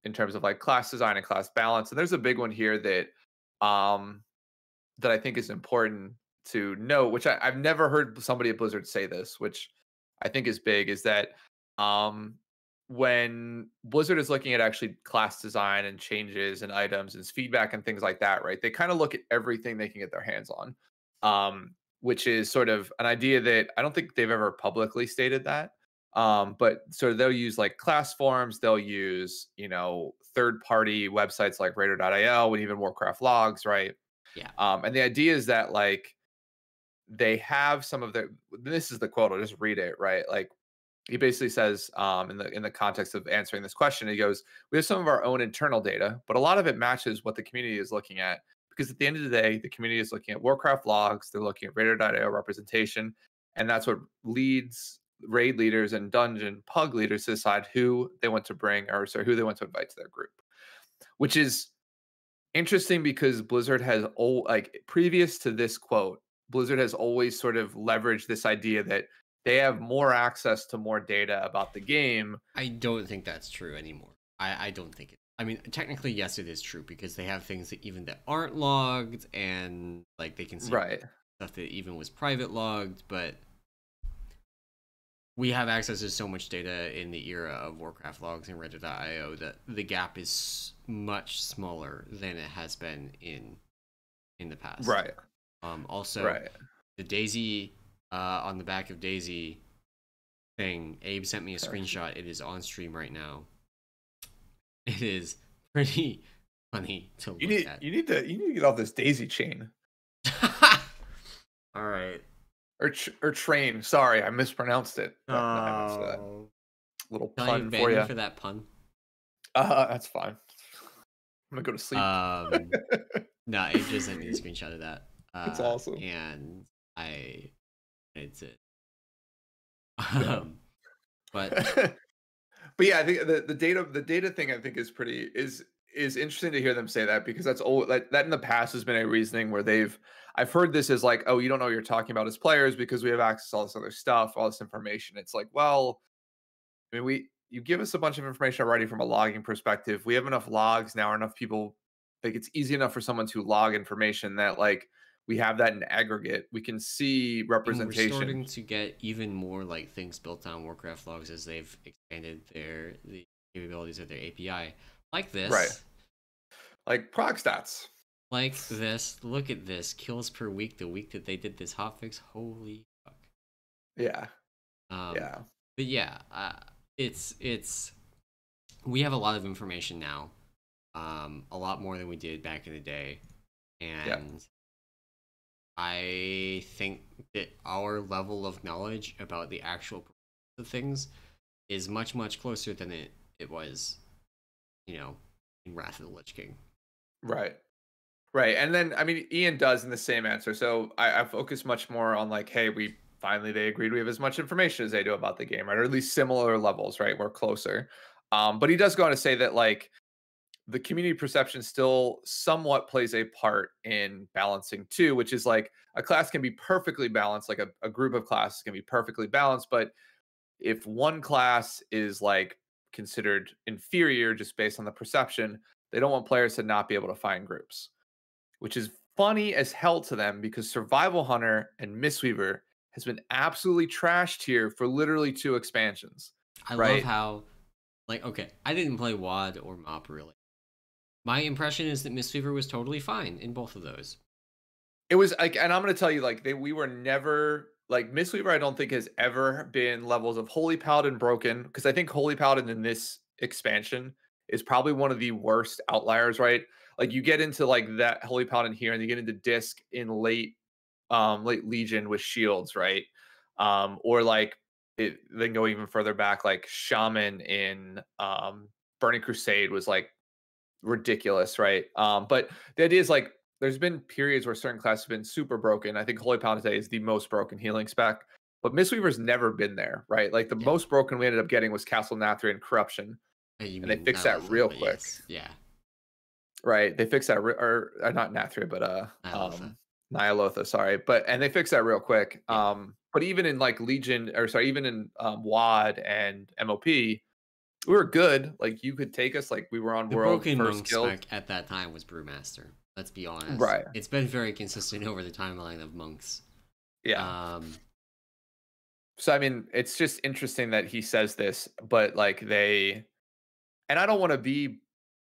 In terms of like class design and class balance. And there's a big one here um that I think is important to note, which I've never heard somebody at Blizzard say this, which I think is big, is that um, when Blizzard is looking at actually class design and changes and items and feedback and things like that, right? They kind of look at everything they can get their hands on, which is sort of an idea that I don't think they've ever publicly stated that. But so they'll use like class forms, they'll use, third-party websites like Raider.io and even Warcraft logs, right? Yeah. And the idea is that like they have some of their this is the quote, I'll just read it, right? Like he basically says, in the context of answering this question, he goes, "We have some of our own internal data, but a lot of it matches what the community is looking at. Because at the end of the day, the community is looking at Warcraft logs, they're looking at Raider.io representation, and that's what leads raid leaders and dungeon pug leaders to decide who they want to bring, or sorry, who they want to invite to their group." Which is interesting because Blizzard has like previous to this quote, Blizzard has always sort of leveraged this idea that they have more access to more data about the game. I don't think that's true anymore. I don't think it. I mean, technically, yes, it is true because they have things that even that aren't logged, and like they can see Right. stuff that even was private logged, but we have access to so much data in the era of Warcraft logs and Reddit.io that the gap is much smaller than it has been in the past. Right. Also, Right. the Daisy on the back of Daisy thing, Abe sent me a screenshot. It is on stream right now. It is pretty funny to look at. You need to get off this daisy chain. All right. Or train. Sorry, I mispronounced it. I missed that. Little Can pun I ban for you you. for that pun? That's fine. I'm gonna go to sleep. No, Abe just sent me a screenshot of that. It's awesome. And it's it. Yeah. But but yeah, I think the data thing I think is pretty is interesting to hear them say that, because that's all that in the past has been a reasoning where I've heard this as like, oh, you don't know what you're talking about as players because we have access to all this other stuff, all this information. It's like, well, I mean, you give us a bunch of information already from a logging perspective. We have enough logs now, or enough people, like it's easy enough for someone to log information that like we have that in aggregate. We can see and we're representation. starting to get even more like things built on Warcraft logs as they've expanded the capabilities of their API. Like this. Right. Like proc stats. Like this. Look at this. Kills per week the week that they did this hotfix. Holy fuck. Yeah. Yeah. But yeah, it's we have a lot of information now. A lot more than we did back in the day. And I think that our level of knowledge about the actual of things is much, much closer than it was, in Wrath of the Lich King. Right. Right. And then, I mean, Ian does in the same answer. So I focus much more on like, hey, they agreed we have as much information as they do about the game, right? Or at least similar levels, right? We're closer. But he does go on to say that like the community perception still somewhat plays a part in balancing too, which is like a class can be perfectly balanced, like a group of classes can be perfectly balanced, but if one class is like considered inferior just based on the perception, they don't want players to not be able to find groups, which is funny as hell to them because Survival Hunter and Mistweaver has been absolutely trashed here for literally 2 expansions. I love how, like, okay, I didn't play WoD or MoP really. My impression is that Mistweaver was totally fine in both of those. It was like, and I'm going to tell you, like, we were never, like, Mistweaver, I don't think has ever been levels of Holy Paladin broken, because I think Holy Paladin in this expansion is probably one of the worst outliers, right? Like, you get into, like, that Holy Paladin here, and you get into Disc in late Legion with shields, right? Or, like, then go even further back, like, Shaman in Burning Crusade was, like, ridiculous, right? But the idea is, like, there's been periods where certain classes have been super broken. I think Holy Paladin today is the most broken healing spec, but Mistweaver's never been there, right? Like the most broken we ended up getting was Castle Nathria and Corruption, and they fixed that real quick. Yes. Yeah, right. They fixed that, or not Nathria, but Nyalotha. Sorry, and they fixed that real quick. Yeah. But even in like Legion, or sorry, even in WoD and MOP, we were good. Like you could take us, like we were on the world broken first monk guild. spec at that time was Brewmaster. Let's be honest. Right. It's been very consistent over the timeline of monks. Yeah. So I mean, it's just interesting that he says this, but like and I don't want to be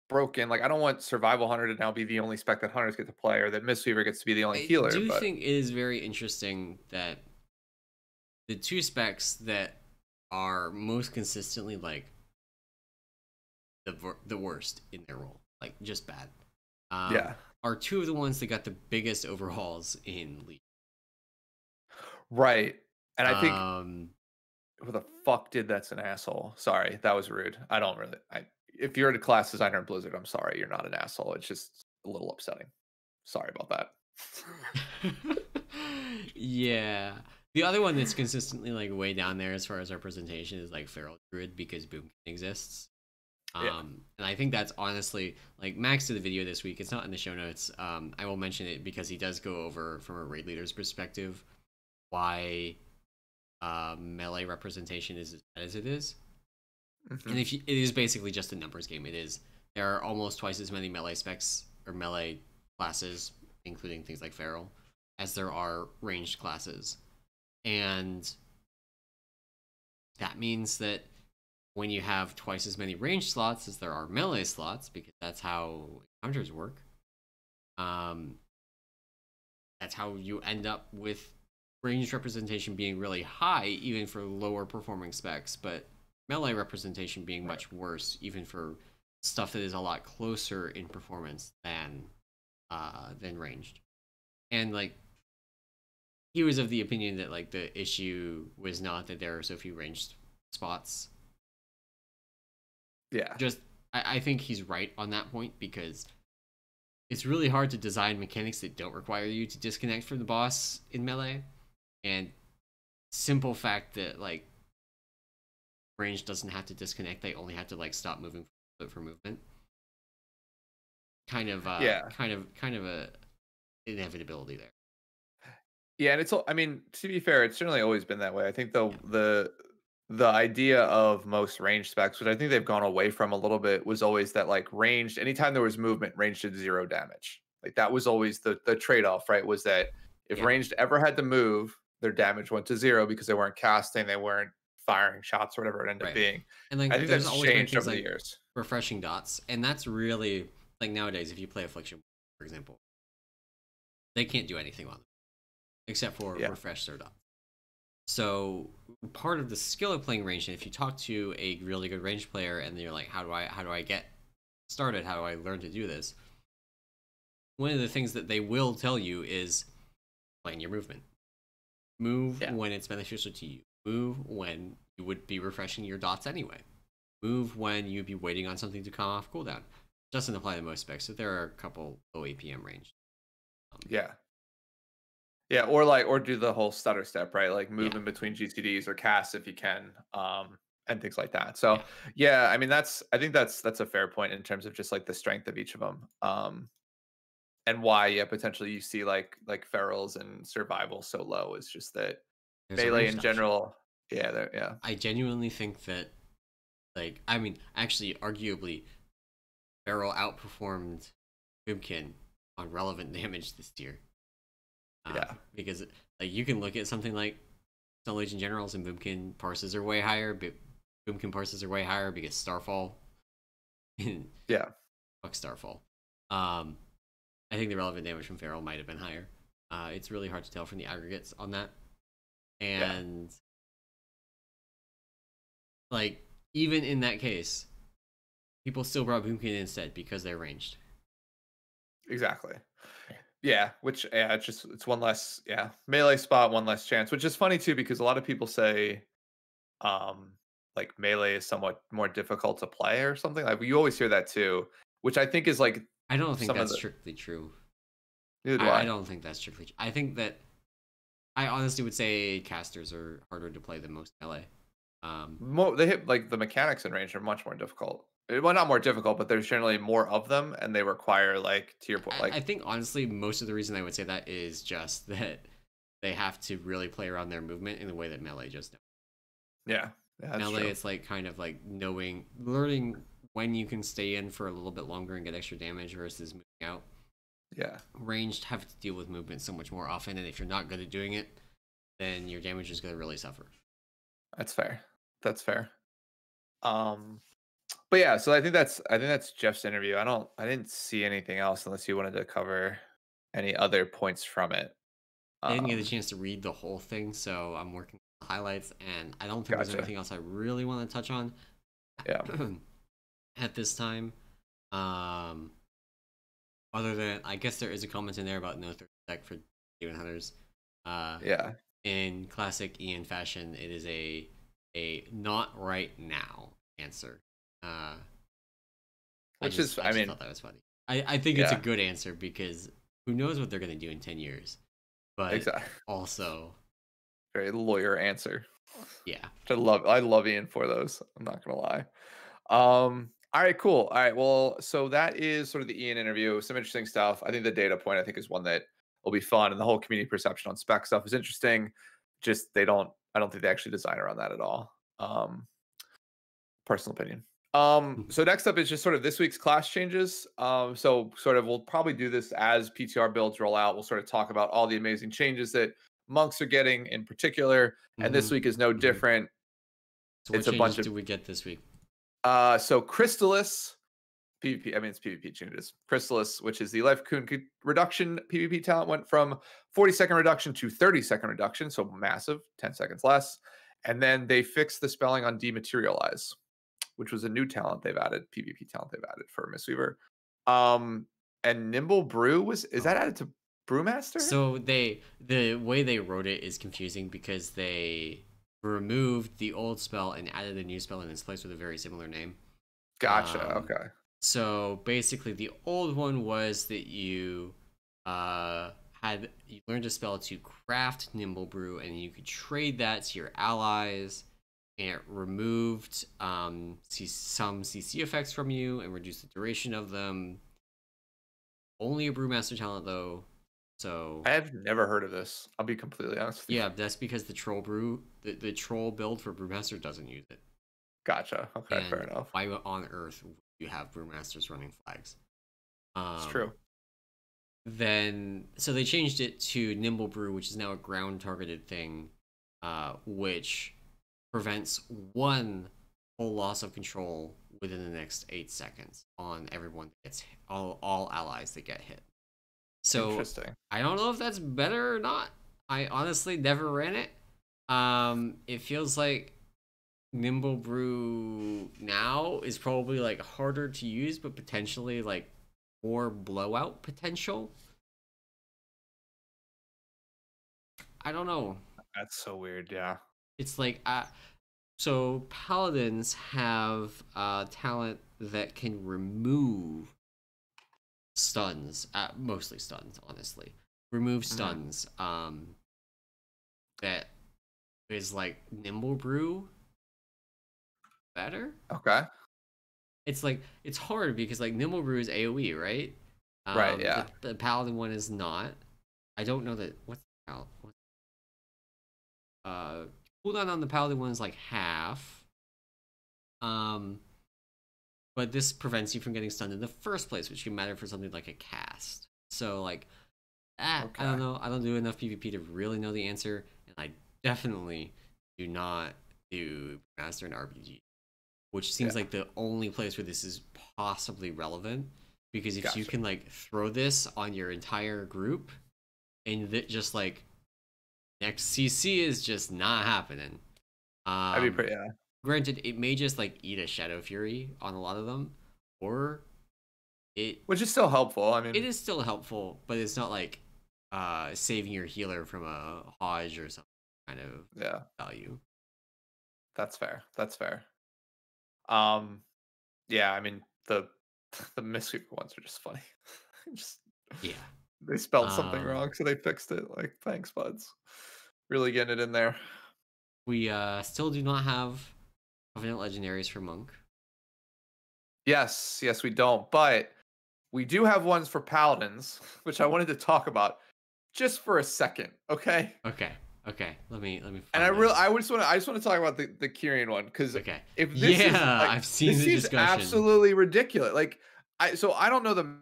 broken. Like I don't want Survival Hunter to now be the only spec that hunters get to play, or that Mistweaver gets to be the only healer. I do think it is very interesting that the 2 specs that are most consistently like the worst in their role, like just bad. Yeah. Are two of the ones that got the biggest overhauls in League. Right. And I think Um, who the fuck did that's an asshole. Sorry, that was rude. I don't really. If you're a class designer in Blizzard, I'm sorry, you're not an asshole. It's just a little upsetting. Sorry about that. yeah. The other one that's consistently like way down there as far as representation is like Feral Druid because Boomkin exists. Yeah. And I think that's honestly like Max did the video this week. It's not in the show notes. I will mention it because he does go over from a raid leader's perspective why melee representation is as bad as it is. Mhm. And if you, it is basically just a numbers game. It is there are almost twice as many melee specs or melee classes, including things like Feral, as there are ranged classes, and that means that when you have twice as many range slots as there are melee slots, because that's how encounters work, um, that's how you end up with range representation being really high, even for lower performing specs, but melee representation being Right. much worse, even for stuff that is a lot closer in performance than ranged. And like he was of the opinion that like the issue was not that there are so few ranged spots. Yeah. Just I think he's right on that point because it's really hard to design mechanics that don't require you to disconnect from the boss in melee. And simple fact that like range doesn't have to disconnect, they only have to like stop moving for movement. Yeah. Kind of a inevitability there. Yeah, and I mean, to be fair, it's certainly always been that way. I think the idea of most range specs, which I think they've gone away from a little bit, was always that like ranged, anytime there was movement, range did 0 damage. Like that was always the trade-off, right? Was that if Yeah, ranged ever had to move, their damage went to 0 because they weren't casting, they weren't firing shots or whatever it ended up right. being. And I like think there's that's always been changed things over the like years. refreshing dots, and that's really like nowadays if you play Affliction, for example, they can't do anything on them except for Yeah. refresh their dots. So part of the skill of playing range, and if you talk to a really good range player and you're like, how do I get started? How do I learn to do this? One of the things that they will tell you is plan your movement. Move Yeah. when it's beneficial to you. Move when you would be refreshing your dots anyway. Move when you'd be waiting on something to come off cooldown. Doesn't apply to most specs, so there are a couple low APM range. Yeah. Yeah, or like or do the whole stutter step, right? Like move Yeah, in between GCDs or casts if you can, and things like that. So yeah. yeah, I mean I think that's a fair point in terms of just like the strength of each of them, and why yeah potentially you see like ferals and survival so low is just that There's a melee ranged in option. general. Yeah, yeah, I genuinely think that, like, I mean, actually, arguably, Barrel outperformed Boomkin on relevant damage this year. yeah, Because like you can look at something like Snow Legion Generals and Boomkin parses are way higher, but Boomkin parses are way higher because Starfall. yeah, Fuck Starfall. Um, I think the relevant damage from Feral might have been higher. It's really hard to tell from the aggregates on that, yeah, and like even in that case, people still brought Boomkin instead because they're ranged. exactly. Yeah, which yeah, it's one less melee spot, one less chance, which is funny too because a lot of people say um like melee is somewhat more difficult to play or something like you always hear that too, which I think is like I don't think some of that's the strictly true. neither do I I. don't think that's strictly true. I think that I honestly would say casters are harder to play than most melee. Um, They hit like the mechanics in range are much more difficult. Well, not more difficult, but there's generally more of them, and they require like to your point, I like think honestly, most of the reason I would say that is just that they have to really play around their movement in the way that melee just does. yeah, yeah, that's Melee, true. it's like kind of like learning when you can stay in for a little bit longer and get extra damage versus moving out. Yeah, Ranged have to deal with movement so much more often, and if you're not good at doing it, then your damage is going to really suffer. that's fair. That's fair. Um, but yeah, so I think that's Jeff's interview. I didn't see anything else unless you wanted to cover any other points from it. I didn't get a Um, chance to read the whole thing, so I'm working highlights, and I don't think there's Gotcha. anything else I really want to touch on Yeah. at this time. Um, Other than, I guess there is a comment in there about no third deck for Demon Hunters. Uh, Yeah. in classic Ian fashion, it is a not right now answer. Uh, Which I I just mean, thought that was funny. I think it's a yeah, good answer because who knows what they're gonna do in 10 years. But exactly. also, Very lawyer answer. yeah. I love Ian for those. I'm not gonna lie. All right, cool. All right, well, so that is sort of the Ian interview. Some interesting stuff. I think the data point I think is one that will be fun, and the whole community perception on spec stuff is interesting. Just I don't think they actually design around that at all. Personal opinion. So next up is just sort of this week's class changes. So sort of we'll probably do this as PTR builds roll out. We'll sort of talk about all the amazing changes that monks are getting in particular. And this Mhm, week is no mhm. different. So what It's a changes bunch of do we get this week? so Crystallis PvP. I mean it's PvP changes. Crystallis, which is the life cocoon reduction PvP talent, went from 40-second reduction to 30-second reduction, so massive, 10 seconds less. And then they fixed the spelling on dematerialize, which was a new talent they've added, PvP talent they've added for Mistweaver. And Nimble Brew is that Oh. added to Brewmaster? So the way they wrote it is confusing because they removed the old spell and added a new spell in its place with a very similar name. Gotcha. Um, Okay. so basically, the old one was that you learned a spell to craft Nimble Brew, and you could trade that to your allies. And it removed some CC effects from you and reduced the duration of them. Only a Brewmaster talent though, so I have never heard of this. I'll be completely honest with you. yeah, that's because the troll brew, the troll build for Brewmaster doesn't use it. Gotcha. Okay, fair And enough. why on earth would you have Brewmasters running flags? It's true. Then so they changed it to Nimble Brew, which is now a ground targeted thing, which prevents one full loss of control within the next 8 seconds on everyone that gets hit, all allies that get hit. So Interesting. I don't know if that's better or not. I honestly never ran it. It feels like Nimble Brew now is probably like harder to use, but potentially like more blowout potential. I don't know. That's so weird. Yeah. It's like so paladins have talent that can remove stuns, mostly stuns, honestly. Remove stuns. That is like Nimble Brew better. Okay. It's like it's hard because like Nimble Brew is AoE, right? Right. Yeah. The paladin one is not. I don't know that what's the cooldown on the paladin one is like half. But this prevents you from getting stunned in the first place, which can matter for something like a cast. So like I don't know. I don't do enough PvP to really know the answer, and I definitely do not do Master and RPG, which seems like the only place where this is possibly relevant. Because if you can like throw this on your entire group, and that just like next CC is just not happening. That'd be pretty. Yeah. Granted, it may just like eat a Shadow Fury on a lot of them, or Which is still helpful. I mean, it is still helpful, but it's not like saving your healer from a Hodge or some kind of value. That's fair. That's fair. Yeah, I mean the Mistweaver ones are just funny. just Yeah. They spelled something wrong, so they fixed it. Like, thanks, buds. Really getting it in there. We still do not have Covenant Legendaries for Monk. Yes, we don't, but we do have ones for Paladins, which I wanted to talk about just for a second, okay? Okay. Let me. And I just want to talk about the Kyrian one because if this is like, I've seen the discussion. Absolutely ridiculous. Like I don't know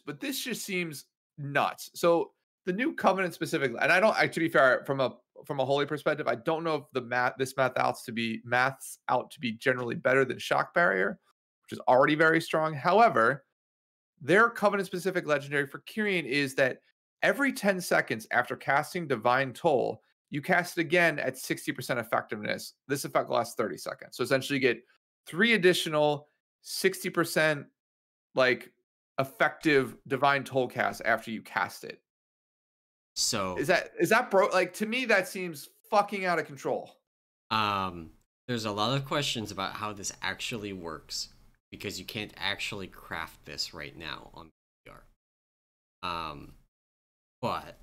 but this just seems nuts. So the new Covenant specifically, and to be fair, from a holy perspective, I don't know if this maths out to be generally better than Shock Barrier, which is already very strong. However, their Covenant specific legendary for Kyrian is that every 10 seconds after casting Divine Toll, You cast it again at 60% effectiveness. This effect lasts 30 seconds. So essentially, you get 3 additional 60% like effective divine toll cast after you cast it. So Is that bro? Like to me, that seems fucking out of control. um there's a lot of questions about how this actually works because you can't actually craft this right now on VR. But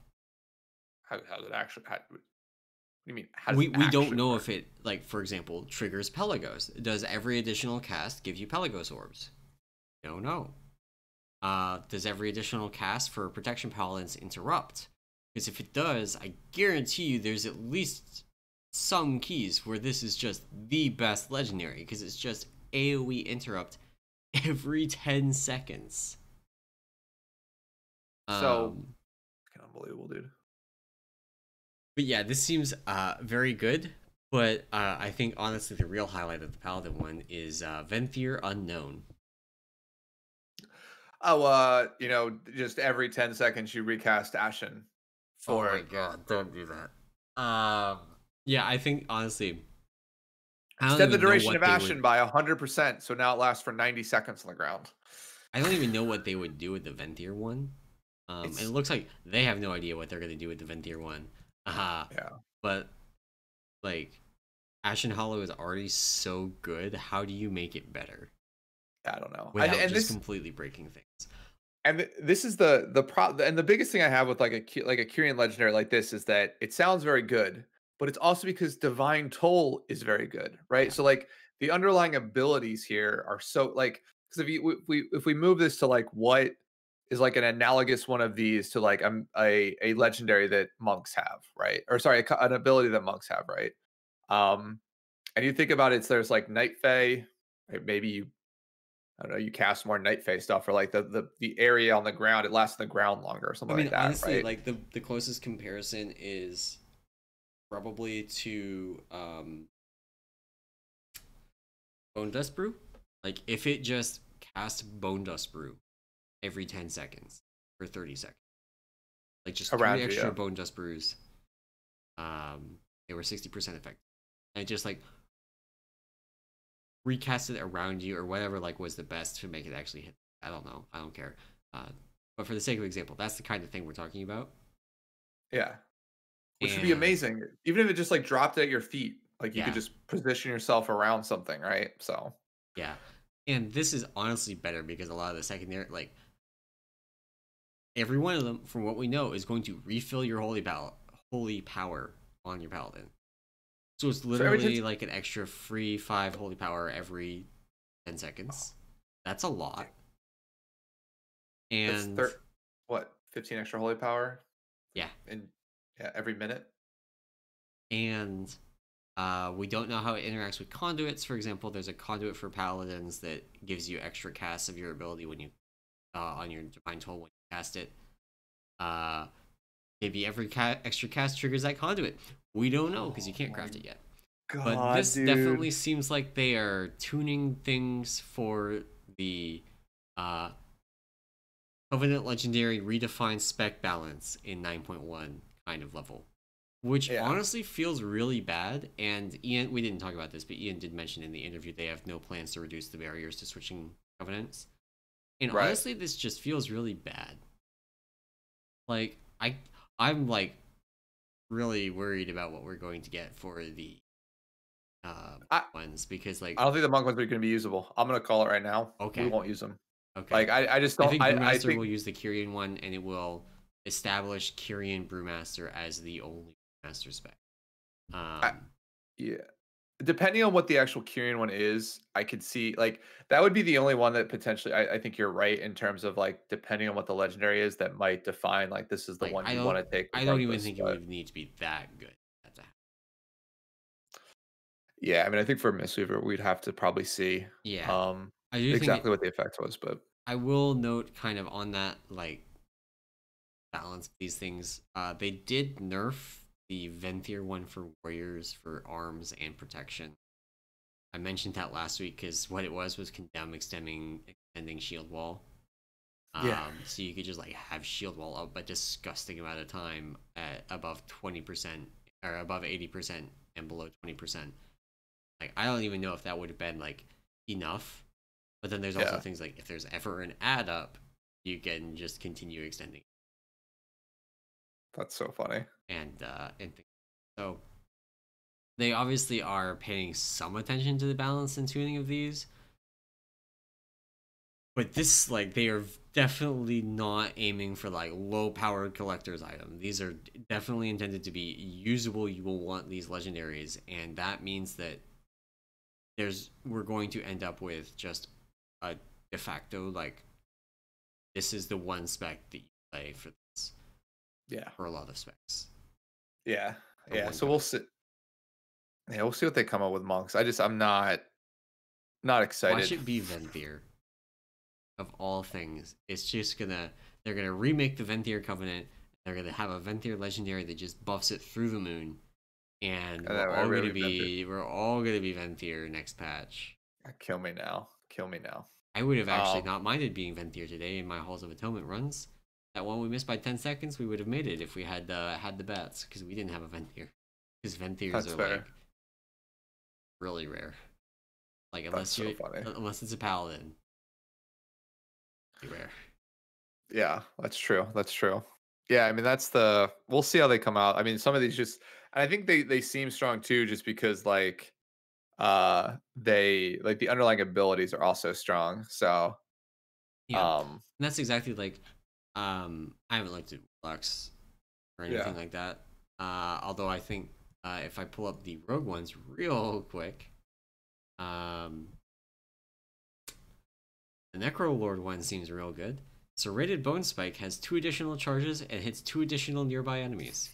How does it actually? What do you mean? How does it we don't actually know work? if it, like, for example, triggers Pelagos. Does every additional cast give you Pelagos orbs? No. Does every additional cast for protection paladins interrupt? Because if it does, I guarantee you there's at least some keys where this is just the best legendary because it's just AoE interrupt every 10 seconds. So fucking unbelievable, dude. But yeah, this seems very good. But I think honestly, the real highlight of the Paladin one is Venthyr Unknown. Oh, just every 10 seconds you recast Ashen Oh for my god, don't do that. Yeah, I think honestly, I don't extend the even know duration what of they Ashen would. by 100%, so now it lasts for 90 seconds on the ground. I don't even know what they would do with the Venthyr one. And it It's looks like they have no idea what they're gonna do with the Venthyr one. yeah, But like, Ashen Hollow is already so good. How do you make it better I don't know. without And just this completely breaking things? this is the biggest thing I have with like a Kyrian legendary like this is that it sounds very good, but it's also because Divine Toll is very good, right? Yeah. So like the underlying abilities here are so like because if we move this to like what is like an analogous one of these to like a legendary that monks have, right? Or sorry, an ability that monks have, right? Um, and you think about it, so there's like Night Fae, right? Maybe I don't know, you cast more Night Fae stuff, or like the area on the ground, it lasts on the ground longer, or I something mean, like that, honestly, right? like the closest comparison is probably to Bone Dust Brew. Like if it just cast Bone Dust Brew every 10 seconds for 30 seconds, like just three Around you, extra yeah. Bone Dust Brews, they were 60% effective, and it just like recast it around you or whatever, like was the best to make it actually hit. I don't know. I don't care. But for the sake of example, that's the kind of thing we're talking about. Yeah. Which would be And amazing. Even if it just like dropped at your feet, like you could yeah, just position yourself around something, right? So yeah. And this is honestly better because a lot of the secondary, like every one of them, from what we know, is going to refill your holy power on your paladin. So it's so every literally like an extra free 5 holy power every 10 seconds. That's a lot. that's And what, 15 extra holy power yeah, in yeah, every minute. and we don't know how it interacts with conduits. For example, there's a conduit for paladins that gives you extra casts of your ability when you on your divine toll when you cast it. Maybe every extra cast triggers that conduit. We don't know because you Oh can't my craft it yet. But god, this definitely dude. seems like they are tuning things for the uh, Covenant Legendary redefined spec balance in 9.1 kind of level, which Yeah. honestly feels really bad. And Ian, we didn't talk about this, but Ian did mention in the interview they have no plans to reduce the barriers to switching covenants. And Right. honestly, this just feels really bad. Like I'm like really worried about what we're going to get for the I ones because like I don't think the monk ones are going to be usable. I'm going to call it right now. We okay, won't use them. okay. Like I just I don't. think I Brewmaster will think use the Kyrian one, and it will establish Kyrian Brewmaster as the only master spec. I, yeah. Depending on what the actual Kyrian one is, I could see like that would be the only one that potentially I think you're right in terms of like depending on what the legendary is that might define like this is the Like one you want to take I don't even regardless. think it But would need to be that good. yeah, I mean I think for Mistweaver we'd have to probably see Yeah, um I do think exactly what the effect was, but I will note kind of on that like balance of these things. They did nerf the Venthyr one for warriors for arms and protection. I mentioned that last week because what it was condemn extending shield wall. yeah. So you could just like have shield wall up a disgusting amount of time at above 20% or above 80% and below 20%. Like I don't even know if that would have been like enough. But then there's also Yeah, things like if there's ever an add up, you can just continue extending that's so funny. and things. So they obviously are paying some attention to the balance and tuning of these. But this, like, they are definitely not aiming for like low powered collector's item. These are definitely intended to be usable. You will want these legendaries, and that means that we're going to end up with just a de facto like this is the one spec that you play for this Yeah, for a lot of specs. yeah, For yeah. one So we'll covenant. see. Yeah, we'll see what they come up with monks. I'm not Watch excited. it be Venthyr of all things. It's just they're gonna remake the Venthyr Covenant. They're gonna have a Venthyr legendary that just buffs it through the moon, and And then everybody been through. we're all gonna be Venthyr next patch. Kill me now. Kill me now. I would have actually Um, not minded being Venthyr today in my Halls of Atonement runs. That one we missed by 10 seconds, we would have made it if we had the bats because we didn't have a Venthyr. Because Venthyrs that's are fair. like really rare. Like That's so funny. unless it's a paladin, really rare. Yeah, that's true. That's true. Yeah, I mean that's the we'll see how they come out. I mean some of these just and I think they seem strong too just because like they like the underlying abilities are also strong. So Yeah, and um that's exactly like I haven't looked at Lux or yeah. anything like that. Although I think if I pull up the Rogue ones real quick, um, the Necro Lord one seems real good. Serrated Bone Spike has 2 additional charges and hits 2 additional nearby enemies.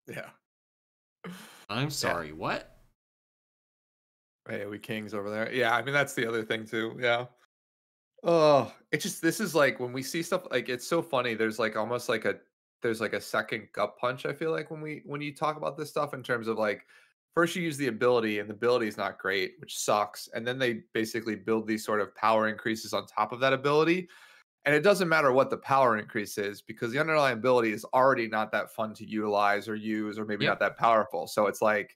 Yeah. I'm Yeah. sorry, what? Hey, we kings over there. Yeah, I mean that's the other thing too. Yeah. Oh, it just this is like when we see stuff like it's so funny. There's like almost like a second gut punch. I feel like when you talk about this stuff in terms of like first you use the ability and the ability is not great, which sucks, and then they basically build these sort of power increases on top of that ability, and it doesn't matter what the power increase is because the underlying ability is already not that fun to utilize or use or maybe not Yep. that powerful. So it's like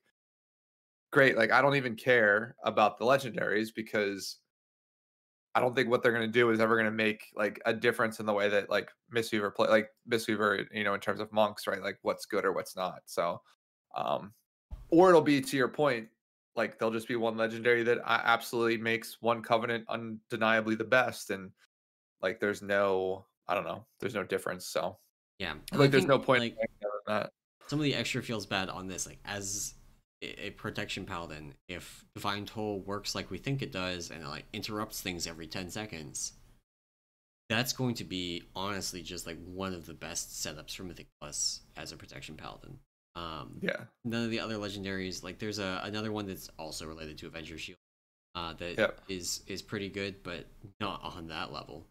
great, like I don't even care about the legendaries because I don't think what they're going to do is ever going to make like a difference in the way that like Mistweaver play, like Mistweaver, in terms of monks, right? Like what's good or what's not. So, um, or it'll be to your point, like there'll just be one legendary that absolutely makes one covenant undeniably the best, and like I don't know, there's no difference. So, Yeah. And I like, there's think no point like in that. some of the extra feels bad on this, like as a protection paladin, if Divine Toll works like we think it does and it like interrupts things every 10 seconds, that's going to be honestly just like one of the best setups for Mythic Plus as a protection paladin. Yeah. None of the other legendaries, like there's another one that's also related to Avenger Shield, that Yep. is pretty good, but not on that level.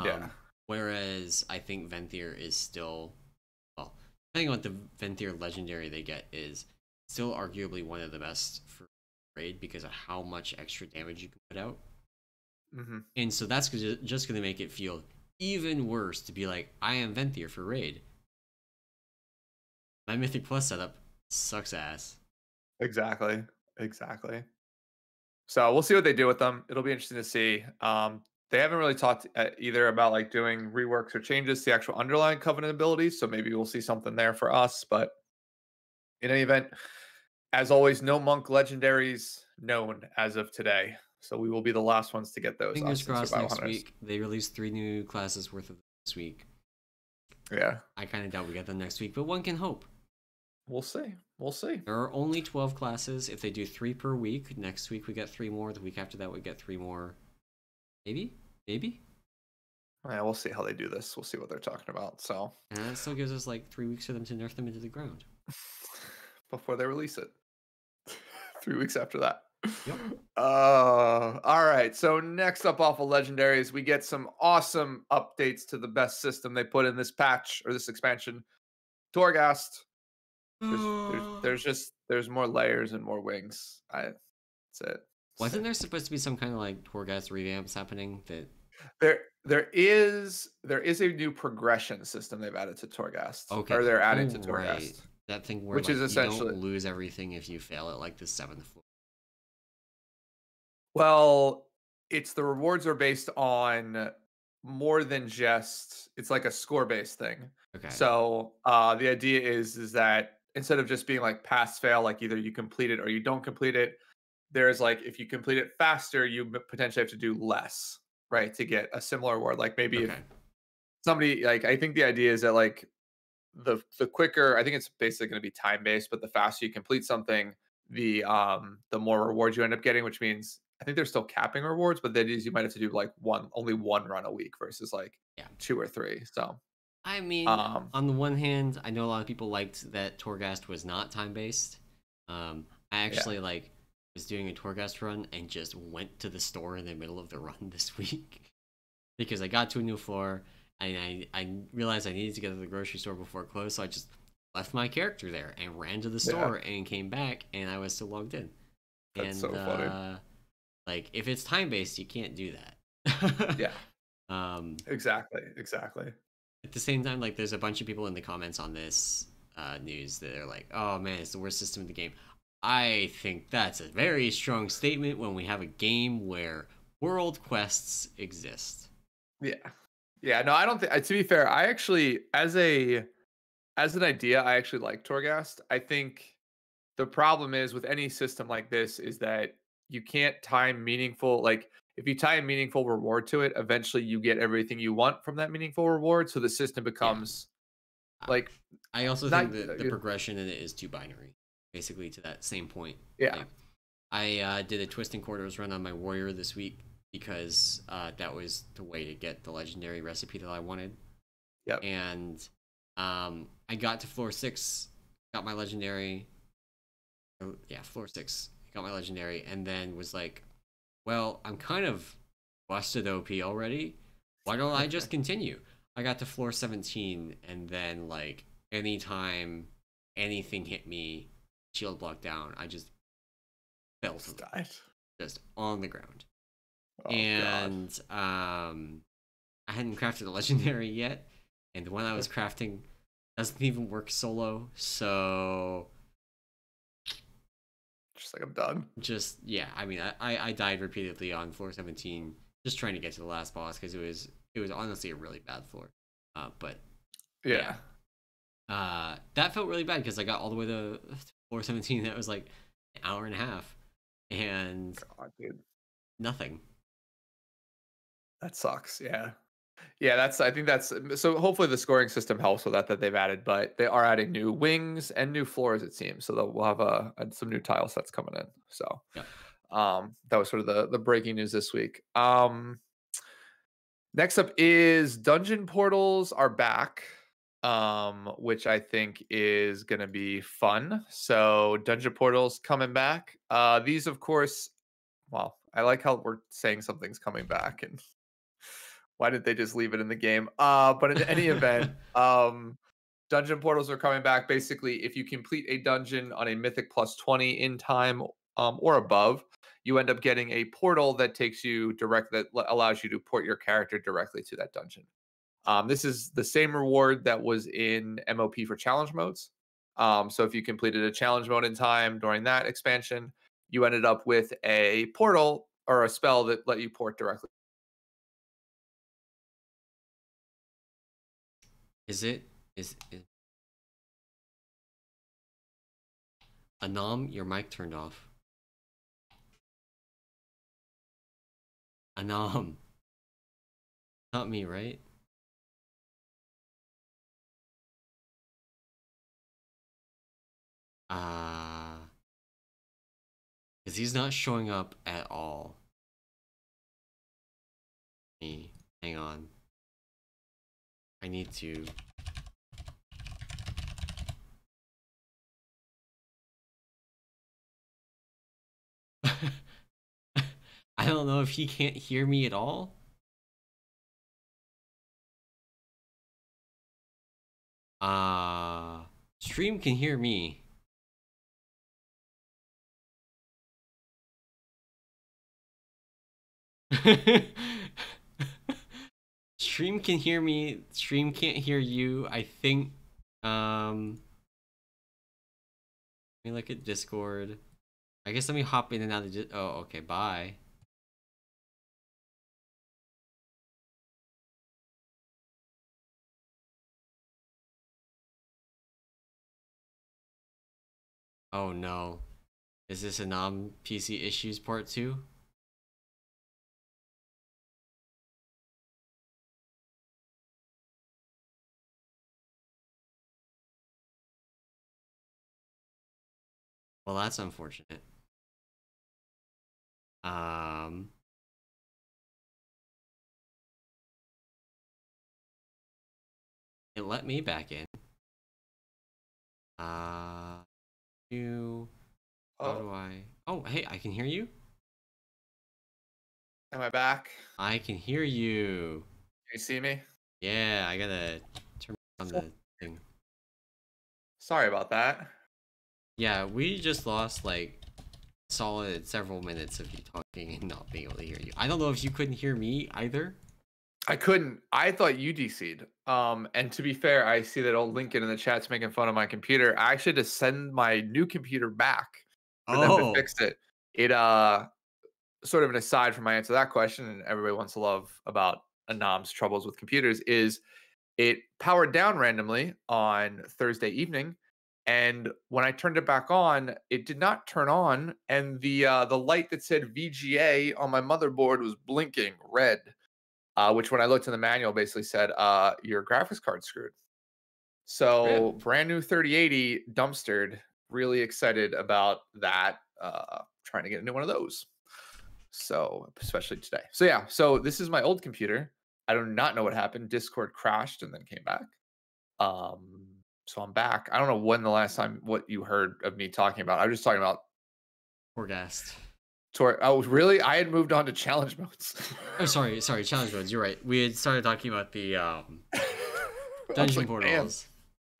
Yeah. Whereas I think Venthyr is still, well, depending on what the Venthyr legendary they get is still arguably one of the best for raid because of how much extra damage you can put out. Hmm. And so that's just going to make it feel even worse to be like, I am Venthyr for raid. My Mythic Plus setup sucks ass. Exactly. Exactly. So we'll see what they do with them. It'll be interesting to see. They haven't really talked either about like doing reworks or changes to the actual underlying covenant abilities. So maybe we'll see something there for us. But in any event, as always, no monk legendaries known as of today. So we will be the last ones to get those, Fingers us and crossed survival next hunters. week. They released 3 new classes worth of this week. Yeah, I kind of doubt we get them next week, but one can hope. we'll see. We'll see. There are only 12 classes. If they do 3 per week, next week we get 3 more. The week after that we get 3 more. Maybe? Maybe? Yeah, we'll see how they do this. We'll see what they're talking about. So And that still gives us like 3 weeks for them to nerf them into the ground. before they release it. 3 weeks after that. Yep. All right. So next up off of legendaries, we get some awesome updates to the best system they put in this patch or this expansion. Torghast. There's more layers and more wings. That's it. Wasn't there supposed to be some kind of like Torghast revamps happening that There is a new progression system they've added to Torghast, okay. or they're adding Oh to right. Torghast. that thing where which is like you essentially don't lose everything if you fail at like the 7th floor. well, it's the rewards are based on more than just it's like a score based thing. Okay. So the idea is that instead of just being like pass fail, like either you complete it or you don't complete it, there's like if you complete it faster, you potentially have to do less, right, to get a similar reward. Like maybe if Okay. somebody like I think the idea is that like the quicker I think it's basically going to be time based, but the faster you complete something, the more rewards you end up getting, which means I think they're still capping rewards, but that is you might have to do like only one run a week versus like Yeah. two or three. So I mean, um on the one hand, I know a lot of people liked that Torghast was not time based. I yeah. actually like was doing a Torghast run and just went to the store in the middle of the run this week because I got to a new floor and I realized I needed to get to the grocery store before it closed, so I just left my character there and ran to the Yeah. store and came back and I was still logged in. That's And so funny. like if it's time based, you can't do that. Yeah. um, Exactly. at the same time, like there's a bunch of people in the comments on this news that are like, "Oh man, it's the worst system in the game." I think that's a very strong statement when we have a game where world quests exist. Yeah. Yeah, no, I don't think to be fair, I actually as an idea, I actually like Torghast. I think the problem is with any system like this is that you can't time meaningful like if you tie a meaningful reward to it, eventually you get everything you want from that meaningful reward. So the system Yeah. becomes like I also not think that the progression in it is too binary, basically to that same point. yeah. Like, I did a Twisting Corridors run on my warrior this week because that was the way to get the legendary recipe that I wanted. Yep. And I got to floor 6, got my legendary. Yeah, floor 6, got my legendary, and then was like, well, I'm kind of busted OP already. Why don't I just continue? I got to floor 17, and then like anytime anything hit me, shield block down, I just fell to Died. just on the ground. Oh, And I hadn't crafted a legendary yet, and the one I was crafting doesn't even work solo, so just like I'm done. just yeah, I mean I died repeatedly on floor 17 just trying to get to the last boss because it was honestly a really bad floor. But Yeah. that felt really bad because I got all the way to floor 17. That was like an hour and a half and God, dude. nothing. That sucks. Yeah. Yeah, I think that's so hopefully the scoring system helps with that they've added, but they are adding new wings and new floors it seems. So we'll have some new tile sets coming in. So Yeah. that was sort of the breaking news this week. Next up is dungeon portals are back. Which I think is gonna be fun. So dungeon portals coming back. These of course, well, I like how we're saying something's coming back and why did they just leave it in the game? But in any event, dungeon portals are coming back. Basically, if you complete a dungeon on a mythic plus 20 in time or above, you end up getting a portal that takes you that allows you to port your character directly to that dungeon. This is the same reward that was in MOP for challenge modes. So if you completed a challenge mode in time during that expansion, you ended up with a portal or a spell that let you port directly. Is Anam, your mic turned off. Anam. Not me, right? Because he's not showing up at all. Hang on. I need to. I don't know if he can't hear me at all. Stream can hear me. Stream can hear me. Stream can't hear you. I think Let me look at Discord. I guess let me hop in and out of oh, okay, bye. Oh no. Is this a non-PC issues part 2? Well, that's unfortunate. Um, it let me back in. You. How Oh, do I? Oh, hey, I can hear you. am I back? I can hear you. Can you see me? Yeah, I gotta turn on So- the thing. Sorry about that. Yeah, we just lost like solid several minutes of you talking and not being able to hear you. I don't know if you couldn't hear me either. I couldn't. I thought you DC'd. And to be fair, I see that old Lincoln in the chat's making fun of my computer. I actually had to send my new computer back for them to Oh, fix it. It sort of an aside from my answer to that question, and everybody wants to love about Anam's troubles with computers, is it powered down randomly on Thursday evening. And when I turned it back on, it did not turn on, and the light that said VGA on my motherboard was blinking red, which when I looked in the manual basically said your graphics card's screwed. So rip. brand new 3080 dumpstered. Really excited about that. Trying to get a new one of those. So especially today. So yeah, so this is my old computer. I do not know what happened. Discord crashed and then came back. Um, so I'm back. I don't know when the last time what you heard of me talking about. I was just talking about Poor guest. Oh, really? I had moved on to challenge modes. Oh, sorry, challenge modes. You're right. We had started talking about the I was dungeon like, damn. portals.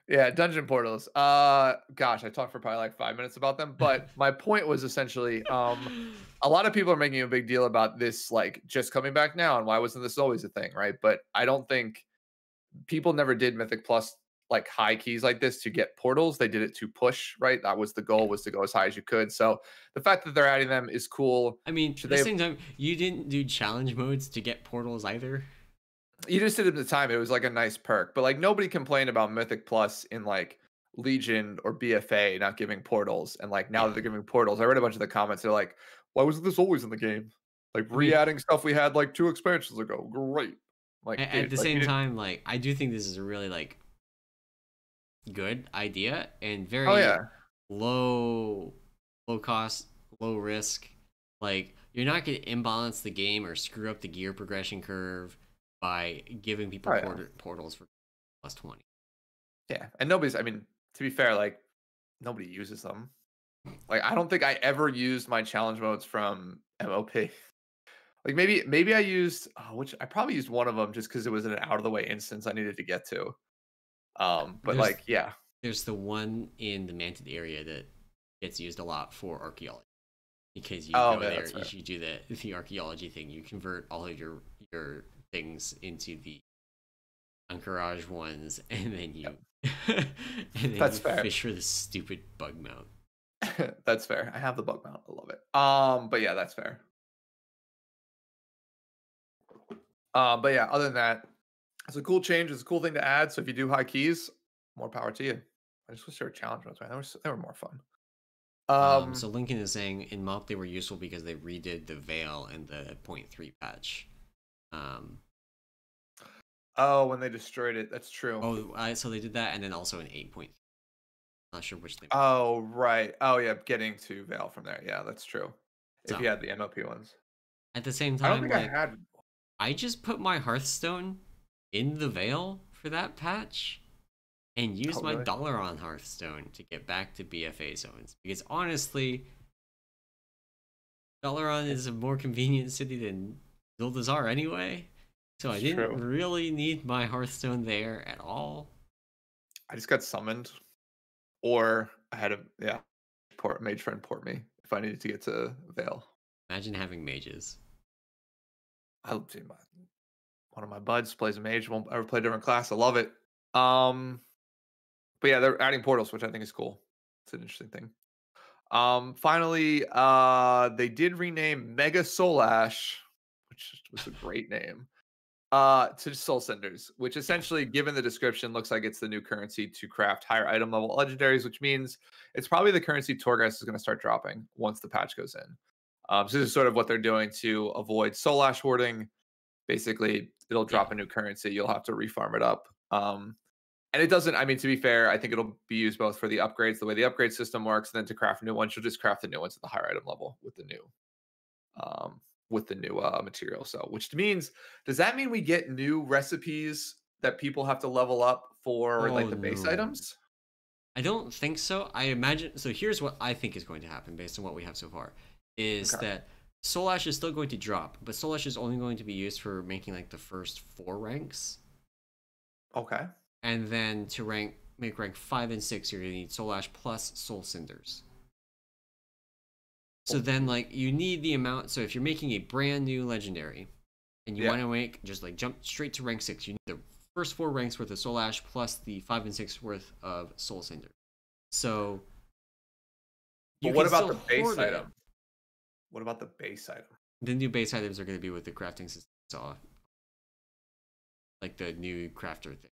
Yeah, dungeon portals. Gosh, I talked for probably like 5 minutes about them, but my point was essentially, a lot of people are making a big deal about this, like just coming back now, and why wasn't this always a thing, right? But I don't think people never did Mythic Plus like high keys like this to get portals. They did it to push, right? That was the goal, Yeah. was to go as high as you could. So the fact that they're adding them is cool. I mean, Should at the they have, same time, you didn't do challenge modes to get portals either. you just did it at the time. It was like a nice perk, but like nobody complained about Mythic Plus in like Legion or BFA not giving portals. And like now that Yeah. they're giving portals, I read a bunch of the comments. They're like, why wasn't this always in the game? Like I mean, re-adding stuff we had like 2 expansions ago. Great. Like, at dude, the like you same didn't. time, like I do think this is a really like good idea and Oh very yeah. low cost, low risk. Like you're not going to imbalance the game or screw up the gear progression curve by giving people Oh yeah. portals for plus 20. Yeah. And nobody's, I mean, to be fair, like nobody uses them. Like I don't think I ever used my challenge modes from MOP. Like maybe I used which I probably used one of them just because it was an out of the way instance I needed to get to. But There's like yeah, there's the one in the Manted area that gets used a lot for archaeology because you oh go yeah, there, that's fair. you do the archaeology thing, you convert all of your things into the Anchorage ones, and then Yep, you and then that's you fair. fish for the stupid bug mount. That's fair. I have the bug mount. I love it. But yeah, that's fair. But yeah, other than that, it's a cool change. It's a cool thing to add. So if you do high keys, more power to you. I just wish there were challenge modes, man. They were more fun. So Lincoln is saying in MOP they were useful because they redid the Veil and the point 0.3 patch. Um, Oh, when they destroyed it, that's true. so they did that, and then also an 8. Not sure which they. Oh, right. Oh yeah, getting to Veil from there. Yeah, that's true. If So you had the MOP ones. at the same I don't time, think I like had. I just put my Hearthstone in the Veil for that patch and used Oh, my really? dollar on Hearthstone to get back to BFA zones because honestly, Dalaran is a more convenient city than Zuldazar anyway. So I It's didn't true. really need my Hearthstone there at all. I just got summoned, or I had a yeah, port mage friend port me if I needed to get to Vale. Imagine having mages. I dude, one of my buds plays a mage. Won't ever play a different class. I love it. Um, but yeah, they're adding portals, which I think is cool. It's an interesting thing. Finally, they did rename Mega Soul Ash, which was a great name, to Soul Cinders, which Yeah. essentially, given the description, looks like it's the new currency to craft higher item level legendaries, which means it's probably the currency Torghast is going to start dropping once the patch goes in. So this is sort of what they're doing to avoid Soul Ash hoarding. Basically, it'll Yeah. drop a new currency. You'll have to refarm it up. And it doesn't, I mean, to be fair, I think it'll be used both for the upgrades, the way the upgrade system works, and then to craft new ones, you'll just craft the new ones at the higher item level um, with the new material. So, which means, does that mean we get new recipes that people have to level up for like Oh the base no. items? I don't think so. I imagine so here's what I think is going to happen based on what we have so far is Okay. that Soul Ash is still going to drop, but Soul Ash is only going to be used for making like the first 4 ranks. Okay. And then to make rank 5 and 6, you're gonna need Soul Ash plus Soul Cinders. So Cool. then like you need the amount, so if you're making a brand new legendary and you Yeah. want to make just like jump straight to rank 6, you need the first 4 ranks worth of Soul Ash plus the 5 and 6 worth of Soul Cinder. So But you what can about still the base hoard it. item? What about the base item? The new base items are going to be with the crafting system, so like the new crafter thing.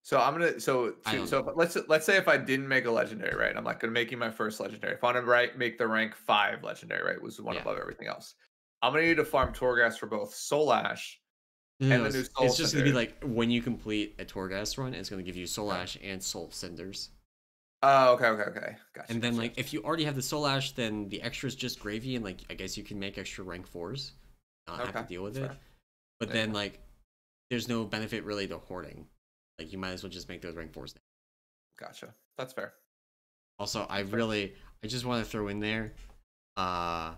So I'm gonna I don't so know. let's say if I didn't make a legendary, right? I'm like gonna making my first legendary. If I want to make the rank 5 legendary, right? Was the one Yeah. above everything else. I'm gonna need to farm Torghast for both Soul Ash No, no, and no, the new Soul it's just going to be Cinder. like when you complete a Torghast run, it's going to give you Soul Okay. Ash and Soul Cinders. Oh, okay. Gotcha, And then gotcha. like if you already have the Soul Ash, then the extra is just gravy, and like I guess you can make extra rank 4s, not have to Okay, deal with that's it. fair. But Yeah, then yeah. like there's no benefit really to hoarding. Like you might as well just make those rank 4s now. Gotcha. That's fair. Also, That's fair. I just want to throw in there, uh,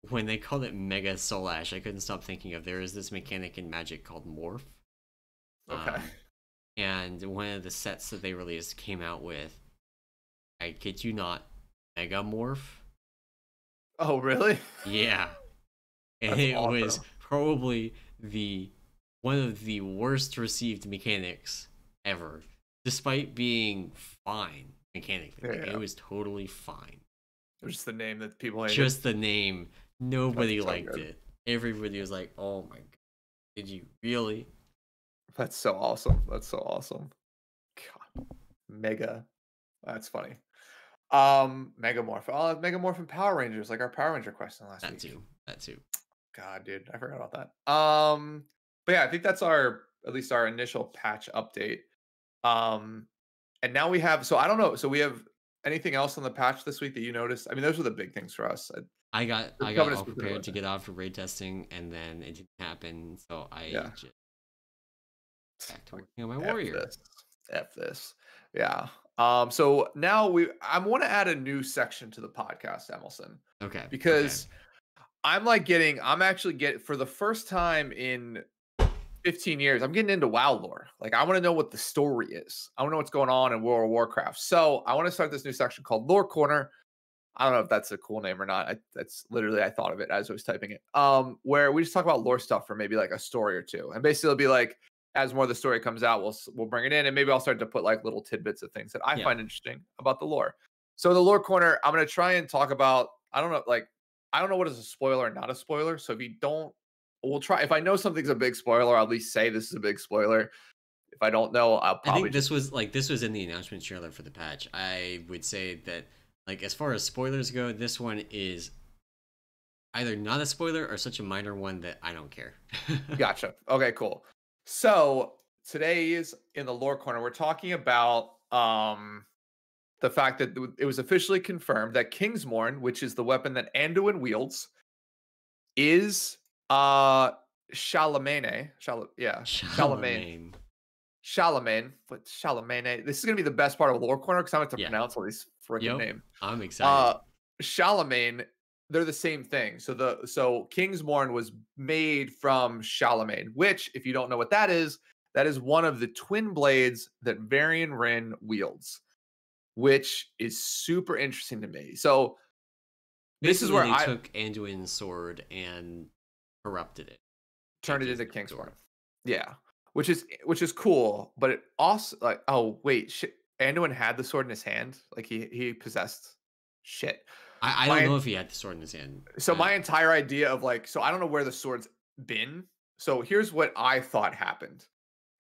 when they called it Mega Soul Ash, I couldn't stop thinking of there is this mechanic in Magic called Morph. Okay. Um, and one of the sets that they released came out with, I kid you not, Mega Morph. Oh, really? Yeah. And That's it was awesome. probably the one of the worst received mechanics ever. Despite being fine mechanically. Like, Yeah. it was totally fine. It was just the name that people hated. Just the name. Nobody That's so liked good. it. Everybody was like, "Oh my god, did you really?" That's so awesome. That's so awesome. God. Mega. That's funny. Megamorph. Oh, Megamorph and Power Rangers, like our Power Ranger question last That week. too. That too. God, dude, I forgot about that. But yeah, I think that's our at least our initial patch update. Um, and now we have. So I don't know. So we have anything else on the patch this week that you noticed? I mean, those were the big things for us. I got Covenant all specifically prepared to wasn't. get out for raid testing, and then it didn't happen. So I Yeah. just back to Like working on my F warrior. this. F this. Yeah. So now I want to add a new section to the podcast, Emerson, Okay. Okay. because I'm actually getting for the first time in 15 years, I'm getting into WoW lore. Like I want to know what the story is. I want to know what's going on in World of Warcraft. So I want to start this new section called Lore Corner. I don't know if that's a cool name or not. That's literally I thought of it as I was typing it. Where we just talk about lore stuff for maybe like a story or two, and basically it'll be like as more of the story comes out, we'll bring it in, and maybe I'll start to put like little tidbits of things that I Yeah. find interesting about the lore. So the lore corner, I'm gonna try and talk about. I don't know, like I don't know what is a spoiler and not a spoiler. So if you don't, we'll try. If I know something's a big spoiler, I'll at least say this is a big spoiler. If I don't know, I'll I probably think just this was in the announcement trailer for the patch. I would say that like as far as spoilers go, this one is either not a spoiler or such a minor one that I don't care. gotcha. Okay, cool. So today's in the lore corner, we're talking about the fact that it was officially confirmed that Kingsmorn, which is the weapon that Anduin wields, is Charlemagne. Charlemagne. Charlemagne. Charlemagne. But Charlemagne. This is gonna be the best part of lore corner because I'm going to Yeah. pronounce all these freaking Yep. names. I'm excited. Charlemagne, they're the same thing. So Kingsmorn was made from Charlemagne, which, if you don't know what that is one of the twin blades that Varian Wrynn wields, which is super interesting to me. So this is Basically, where they I took Anduin's sword and corrupted it. turned it His into sword. Kingsmorn. Yeah, which is cool, but it also like oh wait, shit. Anduin had the sword in his hand, like he possessed shit. I don't My know if he had the sword in his hand. so my entire idea of like, so I don't know where the sword's been. So here's what I thought happened.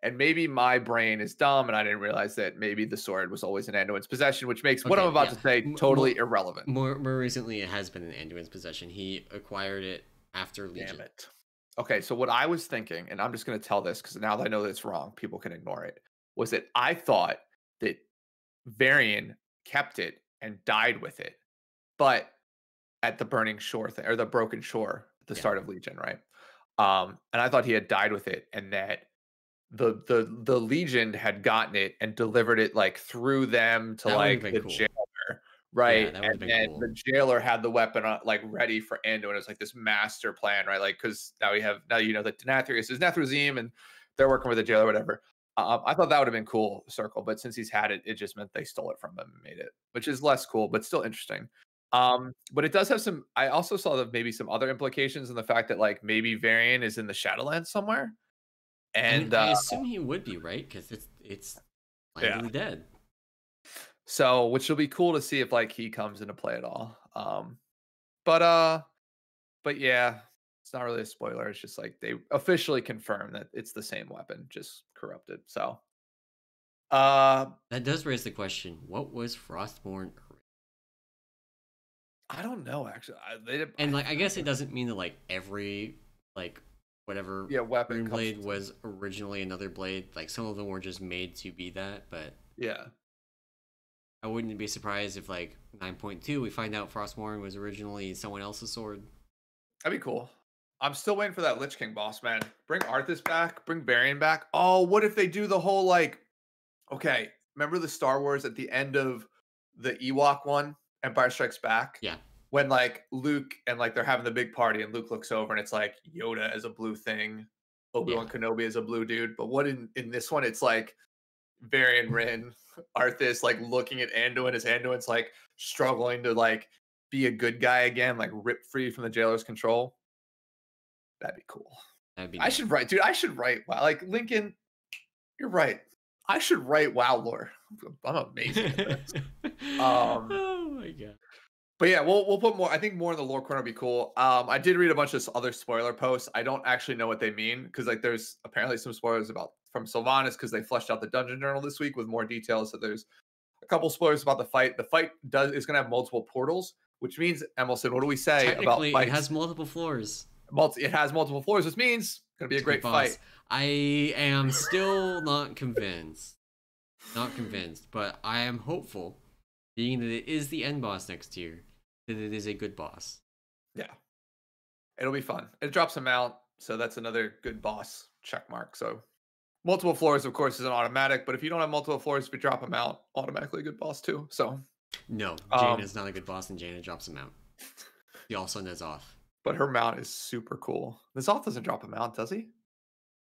And maybe my brain is dumb and I didn't realize that maybe the sword was always in Anduin's possession, which makes what I'm Okay, about yeah. to say totally irrelevant. More recently, it has been in Anduin's possession. He acquired it after Legion. Damn it. Okay, so what I was thinking, and I'm just going to tell this because now that I know that it's wrong, people can ignore it, was that I thought that Varian kept it and died with it, but at the burning shore thing or the broken shore at the Yeah. start of Legion, right? And I thought he had died with it, and that the Legion had gotten it and delivered it like through them to That would've like been the cool. jailer, right? that would've And been then cool. the jailer had the weapon like ready for Anduin. It's like this master plan, right? Like because now you know that Denathrius is Nethrezim and they're working with the jailer, whatever. I thought that would have been cool, Circle, but since he's had it, it just meant they stole it from him and made it, which is less cool, but still interesting. But it does have some. I also saw that maybe some other implications in the fact that like maybe Varian is in the Shadowlands somewhere, I mean, and I assume he would be, right? Because it's Yeah. finally dead. so which will be cool to see if like he comes into play at all. But yeah, it's not really a spoiler. It's just like they officially confirm that it's the same weapon, just corrupted. So, That does raise the question: what was Frostborn? I don't know actually. And like, I guess it doesn't mean that like every like whatever weapon rune comes blade from- was originally another blade. Like some of them were just made to be that, but Yeah, I wouldn't be surprised if like 9.2 we find out Frostborn was originally someone else's sword. that'd be cool. I'm still waiting for that Lich King boss, man. Bring Arthas back. Bring Varian back. Oh, what if they do the whole like? Okay, remember the Star Wars at the end of the Ewok one, Empire Strikes Back? Yeah. When like Luke and like they're having the big party and Luke looks over and it's like Yoda as a blue thing, Obi-Wan Kenobi as a blue dude. But what in this one it's like Varian Rin, Arthas like looking at Anduin as Anduin's like struggling to like be a good guy again, like rip free from the jailer's control. That'd be cool. That'd be I should write, dude. I should write. Wow, like Lincoln, you're right. I should write WoW lore. I'm amazing at this. Oh my god. But yeah, we'll put more. I think more in the lore corner would be cool. I did read a bunch of other spoiler posts. I don't actually know what they mean because like there's apparently some spoilers about from Sylvanas because they fleshed out the dungeon journal this week with more details. So there's a couple spoilers about the fight. The fight is going to have multiple portals, which means Emelson. What do we say about Technically, fights? it has multiple floors. It has multiple floors, which means it's going to be a great boss. fight. I am still not convinced. Not convinced, but I am hopeful, being that it is the end boss next year, that it is a good boss. Yeah. It'll be fun. It drops a mount, so that's another good boss check mark. So multiple floors, of course, is an automatic, but if you don't have multiple floors, if you drop them out, automatically a good boss too. So no, Jaina's not a good boss, and Jaina drops him out. He also N'Zoth. But her mount is super cool. N'Zoth doesn't drop a mount, does he?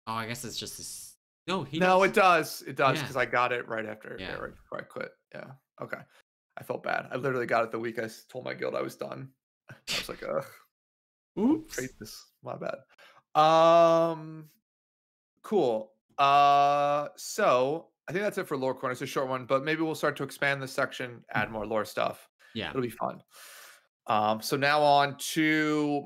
Oh, I guess it's just this. No, he. No, does. it does. It does Yeah. because I got it right after. Yeah. Right before I quit. Yeah. Okay. I felt bad. I literally got it the week I told my guild I was done. I was like, ugh. Oops. Trade this. My bad. Cool. So I think that's it for lore corner. It's a short one, but maybe we'll start to expand this section, add more lore stuff. Yeah. It'll be fun. So now on to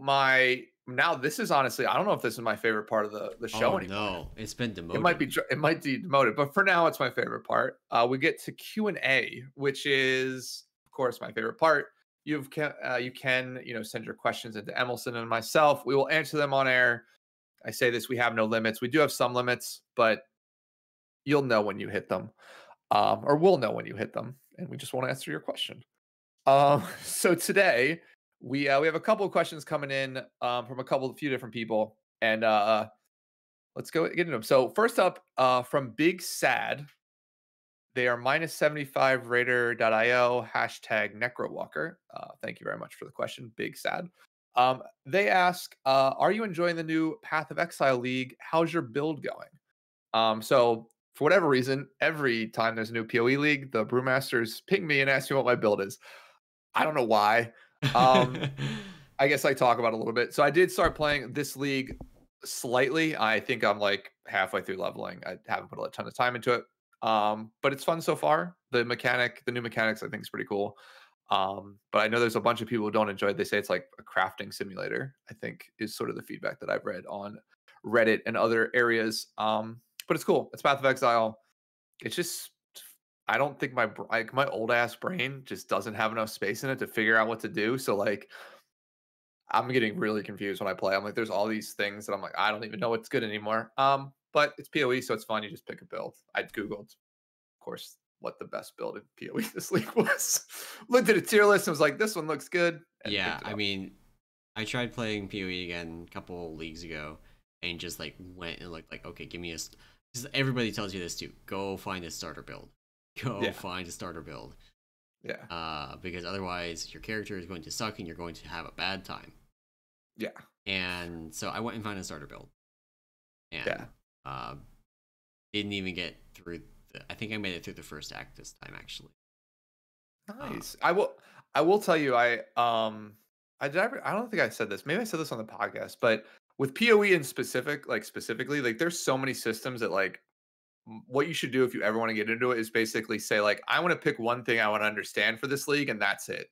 this is honestly, I don't know if this is my favorite part of the show anymore. No, it's been demoted. It might be demoted, but for now it's my favorite part. We get to Q&A, which is of course my favorite part. You can send your questions into Emelson and myself. We will answer them on air. I say this, we have no limits. We do have some limits, but you'll know when you hit them, or we'll know when you hit them, and we just want to answer your question. So today we have a couple of questions coming in from a few different people, and let's go get into them. So first up, from Big Sad, they are -75 Raider.io #Necrowalker. Thank you very much for the question, Big Sad. They ask, are you enjoying the new Path of Exile League? How's your build going? So for whatever reason, every time there's a new PoE league, the brewmasters ping me and ask me what my build is. I don't know why. I guess I talk about it a little bit. So I did start playing this league slightly. I think I'm like halfway through leveling. I haven't put a ton of time into it. But it's fun so far. The new mechanics, I think is pretty cool. But I know there's a bunch of people who don't enjoy it. They say it's like a crafting simulator, I think is sort of the feedback that I've read on Reddit and other areas. But it's cool. It's Path of Exile. It's just I don't think my old ass brain just doesn't have enough space in it to figure out what to do. So like I'm getting really confused when I play. I'm like, there's all these things that I'm like, I don't even know what's good anymore. But it's PoE, so it's fun. You just pick a build. I googled, of course, what the best build in PoE this league was. Looked at a tier list and was like, this one looks good, and Yeah, picked it I up. mean, I tried playing PoE again a couple leagues ago, and just like went and looked like, okay, give me a. Because everybody tells you this too. Go find a starter build. Go Yeah, find a starter build. yeah, Because otherwise your character is going to suck and you're going to have a bad time. yeah, And so I went and found a starter build, yeah. and uh, didn't even get through. I think I made it through the first act this time actually. Nice. I will tell you, I don't think I said this. Maybe I said this on the podcast, but with PoE in specifically, like there's so many systems that like what you should do if you ever want to get into it is basically say like I want to pick one thing I want to understand for this league and that's it.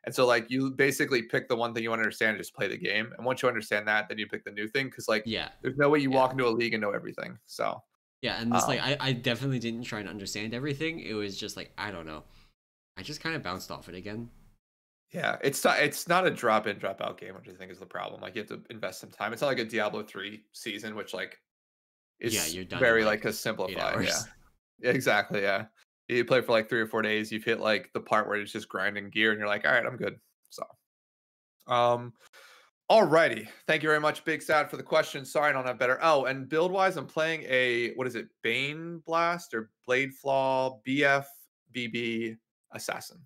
And so like you basically pick the one thing you want to understand and just play the game. And once you understand that, then you pick the new thing because like Yeah, there's no way you yeah, walk into a league and know everything. So yeah. And this like um I definitely didn't try and understand everything. It was just like I don't know. I just kind of bounced off it again. yeah, it's not a drop in, drop out game, which I think is the problem. Like you have to invest some time. It's not like a Diablo 3 season, which like Yeah, is you're done in very like like a 8 hours. simplified. Yeah. Yeah, exactly. Yeah. You play for like 3 or 4 days, you've hit like the part where it's just grinding gear and you're like, all right, I'm good. So um alrighty. Thank you very much, Big Sad, for the question. Sorry I don't have better. Oh, and build wise, I'm playing a what is it, Bane Blast or Blade Flaw BFBB Assassin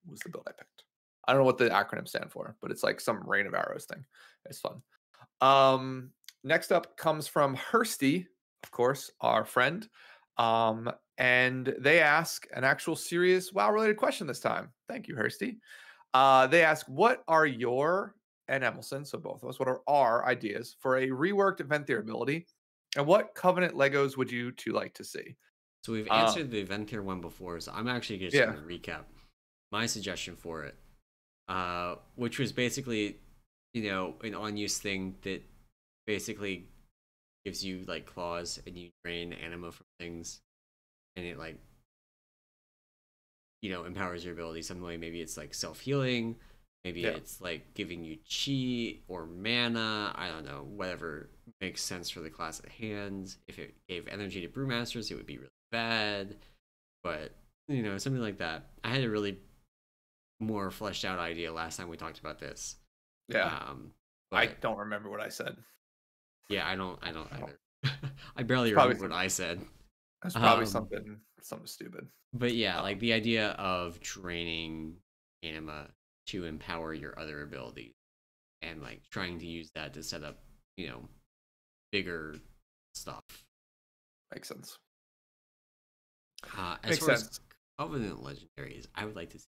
was the build I picked. I don't know what the acronym stand for, but it's like some rain of arrows thing. It's fun. Um, Next up comes from Hursty, of course, our friend. And they ask an actual serious WoW related question this time. Thank you, Hursty. They ask, what are your and Emelson, so both of us, what are our ideas for a reworked Venthyr ability? And what Covenant Legos would you two like to see? So we've Uh, answered the Venthyr one before, so I'm actually just yeah, going to recap my suggestion for it, which was basically, an on-use thing that basically gives you like claws and you drain anima from things, and it like empowers your ability some way. Maybe it's like self-healing, maybe yeah, it's like giving you chi or mana. I don't know, whatever makes sense for the class at hand. If it gave energy to brewmasters, it would be really bad, but something like that. I had a really more fleshed out idea last time we talked about this. yeah. um I but don't remember what I said. yeah, I don't I don't, either. I it's barely probably remember what I said. um something stupid. but yeah, like Um, the idea of draining anima to empower your other abilities, and like trying to use that to set up bigger stuff. Makes sense. As Makes far as sense. Covenant legendaries, I would like to see,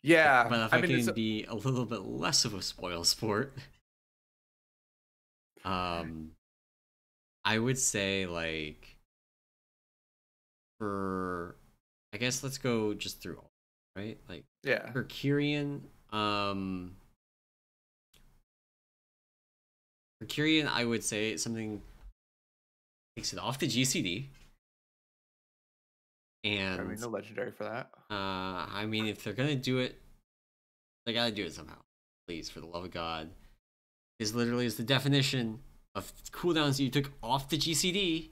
Yeah, but if I I mean, can be a little bit less of a spoil sport, um I would say like for I guess let's go just through all, right? Like yeah, for Kyrian, I would say something takes it off the GCD, I mean, and no legendary for that. I mean if they're gonna do it, they gotta do it somehow. Please, for the love of God, this literally is the definition of cooldowns that you took off the GCD,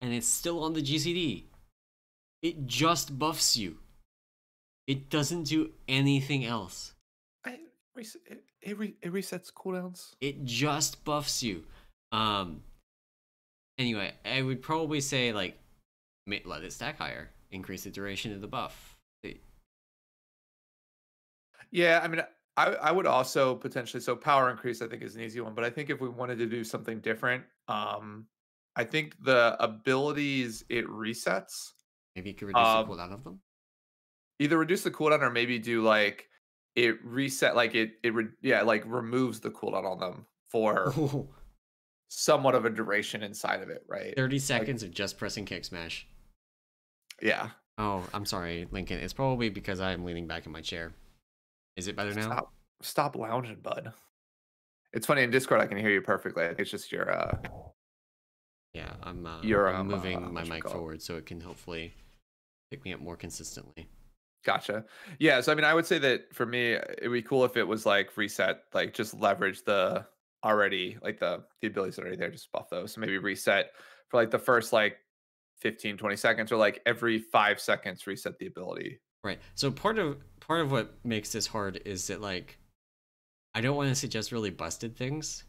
and it's still on the GCD. It just buffs you. It doesn't do anything else. It resets cooldowns. It just buffs you. Um. Anyway, I would probably say like let it stack higher, increase the duration of the buff. Yeah, I mean, I would also potentially so power increase. I think is an easy one, but I think if we wanted to do something different, I think the abilities it resets, Maybe you could reduce the um, cooldown of them. either reduce the cooldown or maybe do like it reset like yeah like removes the cooldown on them for Oh, somewhat of a duration inside of it, right? 30 Like, seconds of just pressing kick smash. yeah. Oh, I'm sorry, Lincoln. It's probably because I'm leaning back in my chair. Is it better now? Stop lounging, bud. It's funny in Discord I can hear you perfectly. I think it's just Yeah, your I'm moving my mic whatchamacallit. forward so it can hopefully pick me up more consistently. Gotcha. Yeah, so I mean, I would say that for me, it'd be cool if it was like reset, like just leverage the already like the abilities that are already there, just buff those. So maybe reset for like the first like 15, 20 seconds, or like every 5 seconds reset the ability. Right. So part of what makes this hard is that like I don't want to suggest really busted things,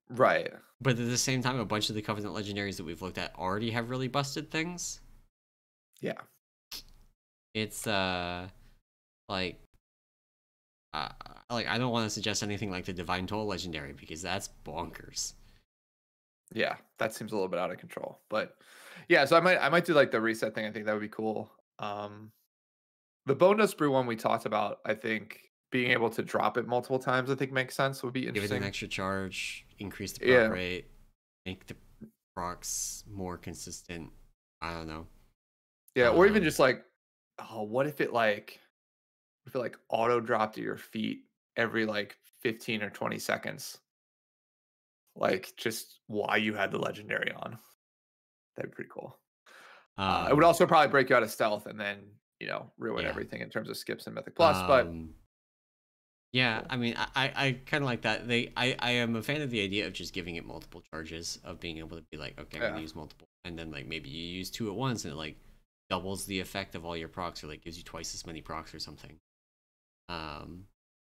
Right. but at the same time, a bunch of the Covenant legendaries that we've looked at already have really busted things. Yeah. It's like uh, like I don't want to suggest anything like the Divine Toll legendary because that's bonkers. Yeah. That seems a little bit out of control. But yeah, so I might do like the reset thing. I think that would be cool. The Bone Dust Brew one we talked about, I think being able to drop it multiple times, I think makes sense. Would be Give it an interesting. extra charge, increase the proc Yeah. rate, make the procs more consistent. I don't know. Yeah. Or even Um, just like, oh, what if it like auto dropped at your feet every like 15 or 20 seconds? Like just while you had the legendary on. That'd be pretty cool. It would um, also probably break you out of stealth and then, ruin yeah. everything in terms of skips and Mythic Plus, but Um, Yeah, cool. I mean, I kind of like that. I am a fan of the idea of just giving it multiple charges, of being able to be like, okay, I'm gonna Yeah. use multiple, and then like maybe you use two at once, and it like doubles the effect of all your procs, or like gives you twice as many procs or something. Um,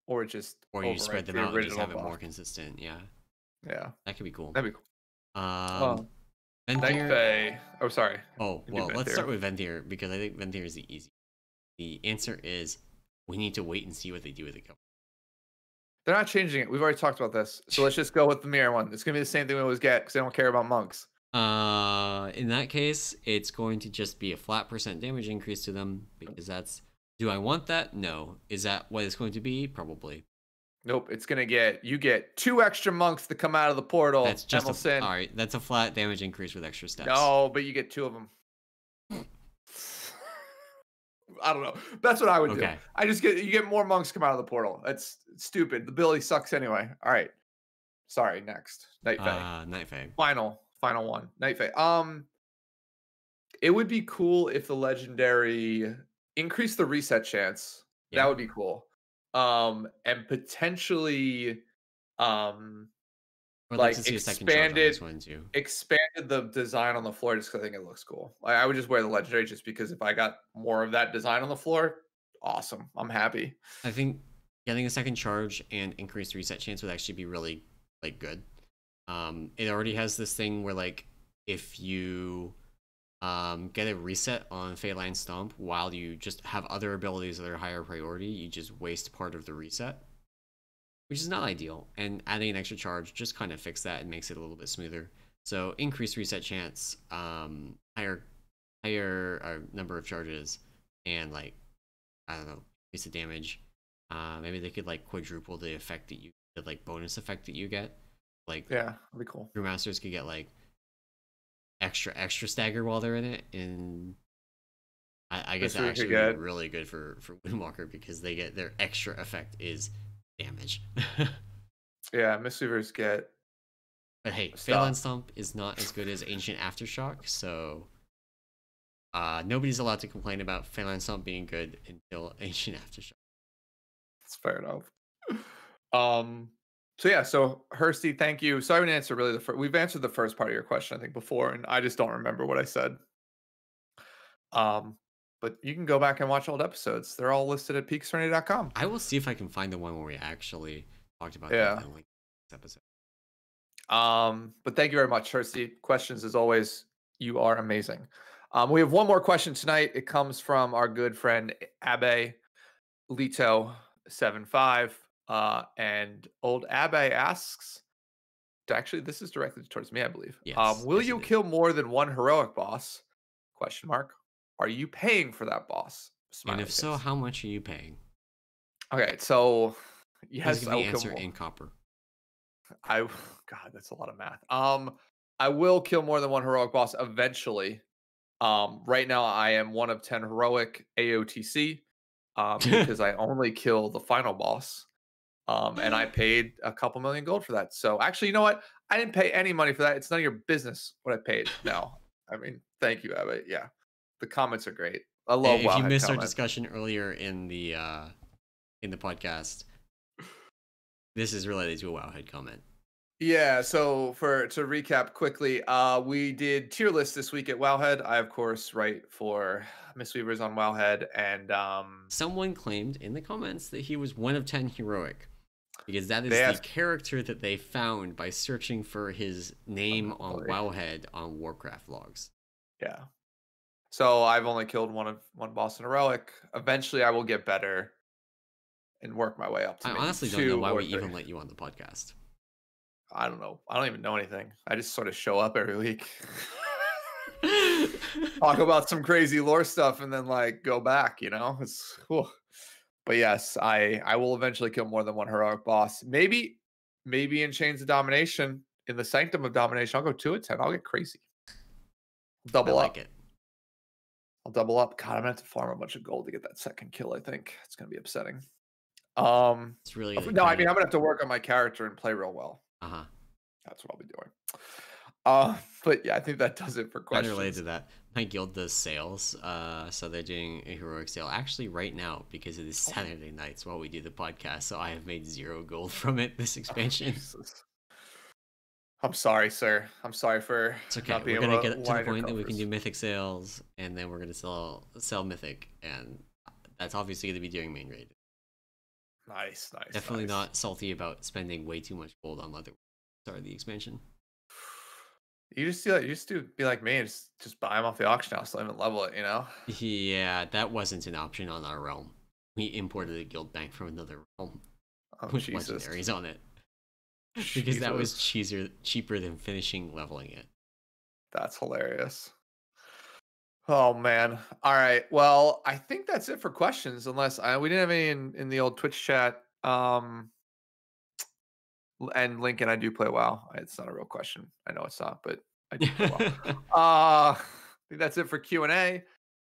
Or just or you spread overwrite them the out and just original have it buff. more consistent. Yeah, Yeah. that could be cool. That'd be cool. Um, Night Venthyr. Fae. Oh, sorry. Oh You do well, let's start Venthyr. with Venthyr because I think Venthyr is the easy. The answer is we need to wait and see what they do with the. They're not changing it. We've already talked about this. So let's just go with the mirror one. It's gonna be the same thing we always get because they don't care about monks. In that case, it's going to just be a flat % damage increase to them because that's. Do I want that? No. Is that what it's going to be? Probably. Nope. It's gonna you get 2 extra monks to come out of the portal. That's just Emelson. all right. That's a flat damage increase with extra steps. No, but you get 2 of them. I don't know. That's what I would do. Okay. You get more monks come out of the portal. That's stupid. The ability sucks anyway. All right. Sorry. Next, Night Fae. Night Fae. Final one. Night Fae. It would be cool if the legendary increased the reset chance. That Yeah. would be cool. And potentially, I'd like like to see a second charge on this one too. expanded the design on the floor just because I think it looks cool. I would just wear the legendary just because if I got more of that design on the floor, awesome. I'm happy. I think getting a second charge and increased reset chance would actually be really like good. It already has this thing where like if you get a reset on Phalanx Stomp while you just have other abilities that are higher priority, you just waste part of the reset, which is not ideal. And adding an extra charge just kind of fix that and makes it a little bit smoother. So increased reset chance, higher number of charges, and like I don't know, increase the damage. Maybe they could like quadruple the effect that the like bonus effect that you get. Like Yeah, that'd be cool. Brewmasters could get like extra stagger while they're in it, and I guess that actually would be really good for Windwalker because they get their extra effect is damage. Yeah, Mistweavers get. But hey, Phalanx Stomp is not as good as Ancient Aftershock, so nobody's allowed to complain about Phalanx Stomp being good until Ancient Aftershock. That's fair enough. So yeah, so Hursty, thank you. So I haven't answered really we've answered the first part of your question I think before, and I just don't remember what I said. But you can go back and watch old episodes. They're all listed at peakserenity.com. I will see if I can find the one where we actually talked about that in like this episode. But thank you very much, Hursty. Questions as always. You are amazing. We have one more question tonight. It comes from our good friend Abe Lito75. And old Abe asks, actually, this is directed towards me, I believe. Yes, will you kill more than one heroic boss? Question mark. Are you paying for that boss? And if so, how much are you paying? Okay, so yes, I will answer in copper. I God, that's a lot of math. I will kill more than one heroic boss eventually. Right now I am 1 of 10 heroic AOTC, because I only kill the final boss. And I paid a couple million gold for that. So actually, you know what? I didn't pay any money for that. It's none of your business what I paid. No, I mean, thank you, Abbott. Yeah, the comments are great. I love If you Wowhead missed our comments. discussion earlier in the podcast, this is related to a Wowhead comment. Yeah, so to recap quickly, we did tier list this week at Wowhead. I of course write for Mistweavers on Wowhead, and Someone claimed in the comments that he was 1 of 10 heroic because that is They the asked- character that they found by searching for his name on boy. Wowhead on Warcraft logs. yeah. So I've only killed one boss in heroic. Eventually, I will get better and work my way up to I maybe honestly don't 2 know why or we 3. even let you on the podcast. I don't know. I don't even know anything. I just sort of show up every week, talk about some crazy lore stuff, and then like go back. You know, it's cool. But yes, I will eventually kill more than one heroic boss. Maybe in Chains of Domination, in the Sanctum of Domination, I'll go 2 of 10. I'll get crazy. Double I up. like it. I'll double up. God, I'm gonna have to farm a bunch of gold to get that second kill. I think it's gonna be upsetting. It's really No, I mean I'm gonna have to work on my character and play real well. uh-huh. That's what I'll be doing. But yeah, I think that does it for Kind questions. of related to that, my guild does sales. So they're doing a heroic sale actually right now because it is Saturday nights while we do the podcast. So I have made 0 gold from it this expansion. Jesus. I'm sorry, sir. I'm sorry for It's okay. not being We're gonna able get to the line your point that we can do coffers. mythic sales, and then we're gonna sell mythic, and that's obviously gonna be doing main raid. Nice. Definitely nice. not salty about spending way too much gold on leather. Start of the expansion. You just do that. You just be like me and just buy them off the auction house. Don't even level it. You know. Yeah, that wasn't an option on our realm. We imported a guild bank from another realm Oh with Jesus. legendaries on it because that was cheaper than finishing leveling it. That's hilarious. Oh man. All right. Well, I think that's it for questions. Unless we didn't have any in the old Twitch chat. And Lincoln, I do play WoW. It's not a real question. I know it's not, but I do play WoW. I think that's it for Q&A.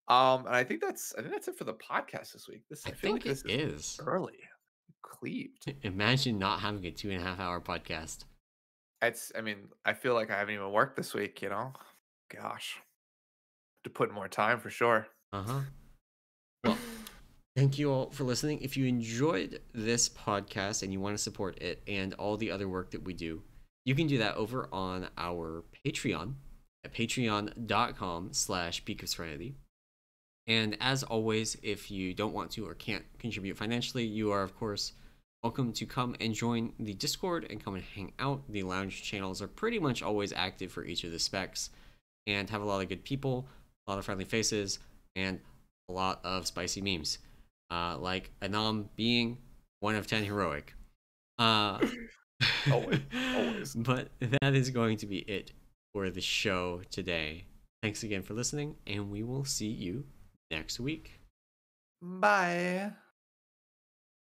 And I think that's it for the podcast this week. I feel think like this it is early. Cleaved. Imagine not having a 2.5 hour podcast. I mean, I feel like I haven't even worked this week, you know? Gosh. To put in more time for sure. Well, thank you all for listening. If you enjoyed this podcast and you want to support it and all the other work that we do, you can do that over on our Patreon at patreon.com/peakofserenity. And as always, if you don't want to or can't contribute financially, you are, of course, welcome to come and join the Discord and come and hang out. The lounge channels are pretty much always active for each of the specs and have a lot of good people, a lot of friendly faces, and a lot of spicy memes. Like Anam being 1 of 10 heroic. Always. But that is going to be it for the show today. Thanks again for listening, and we will see you next week. Bye.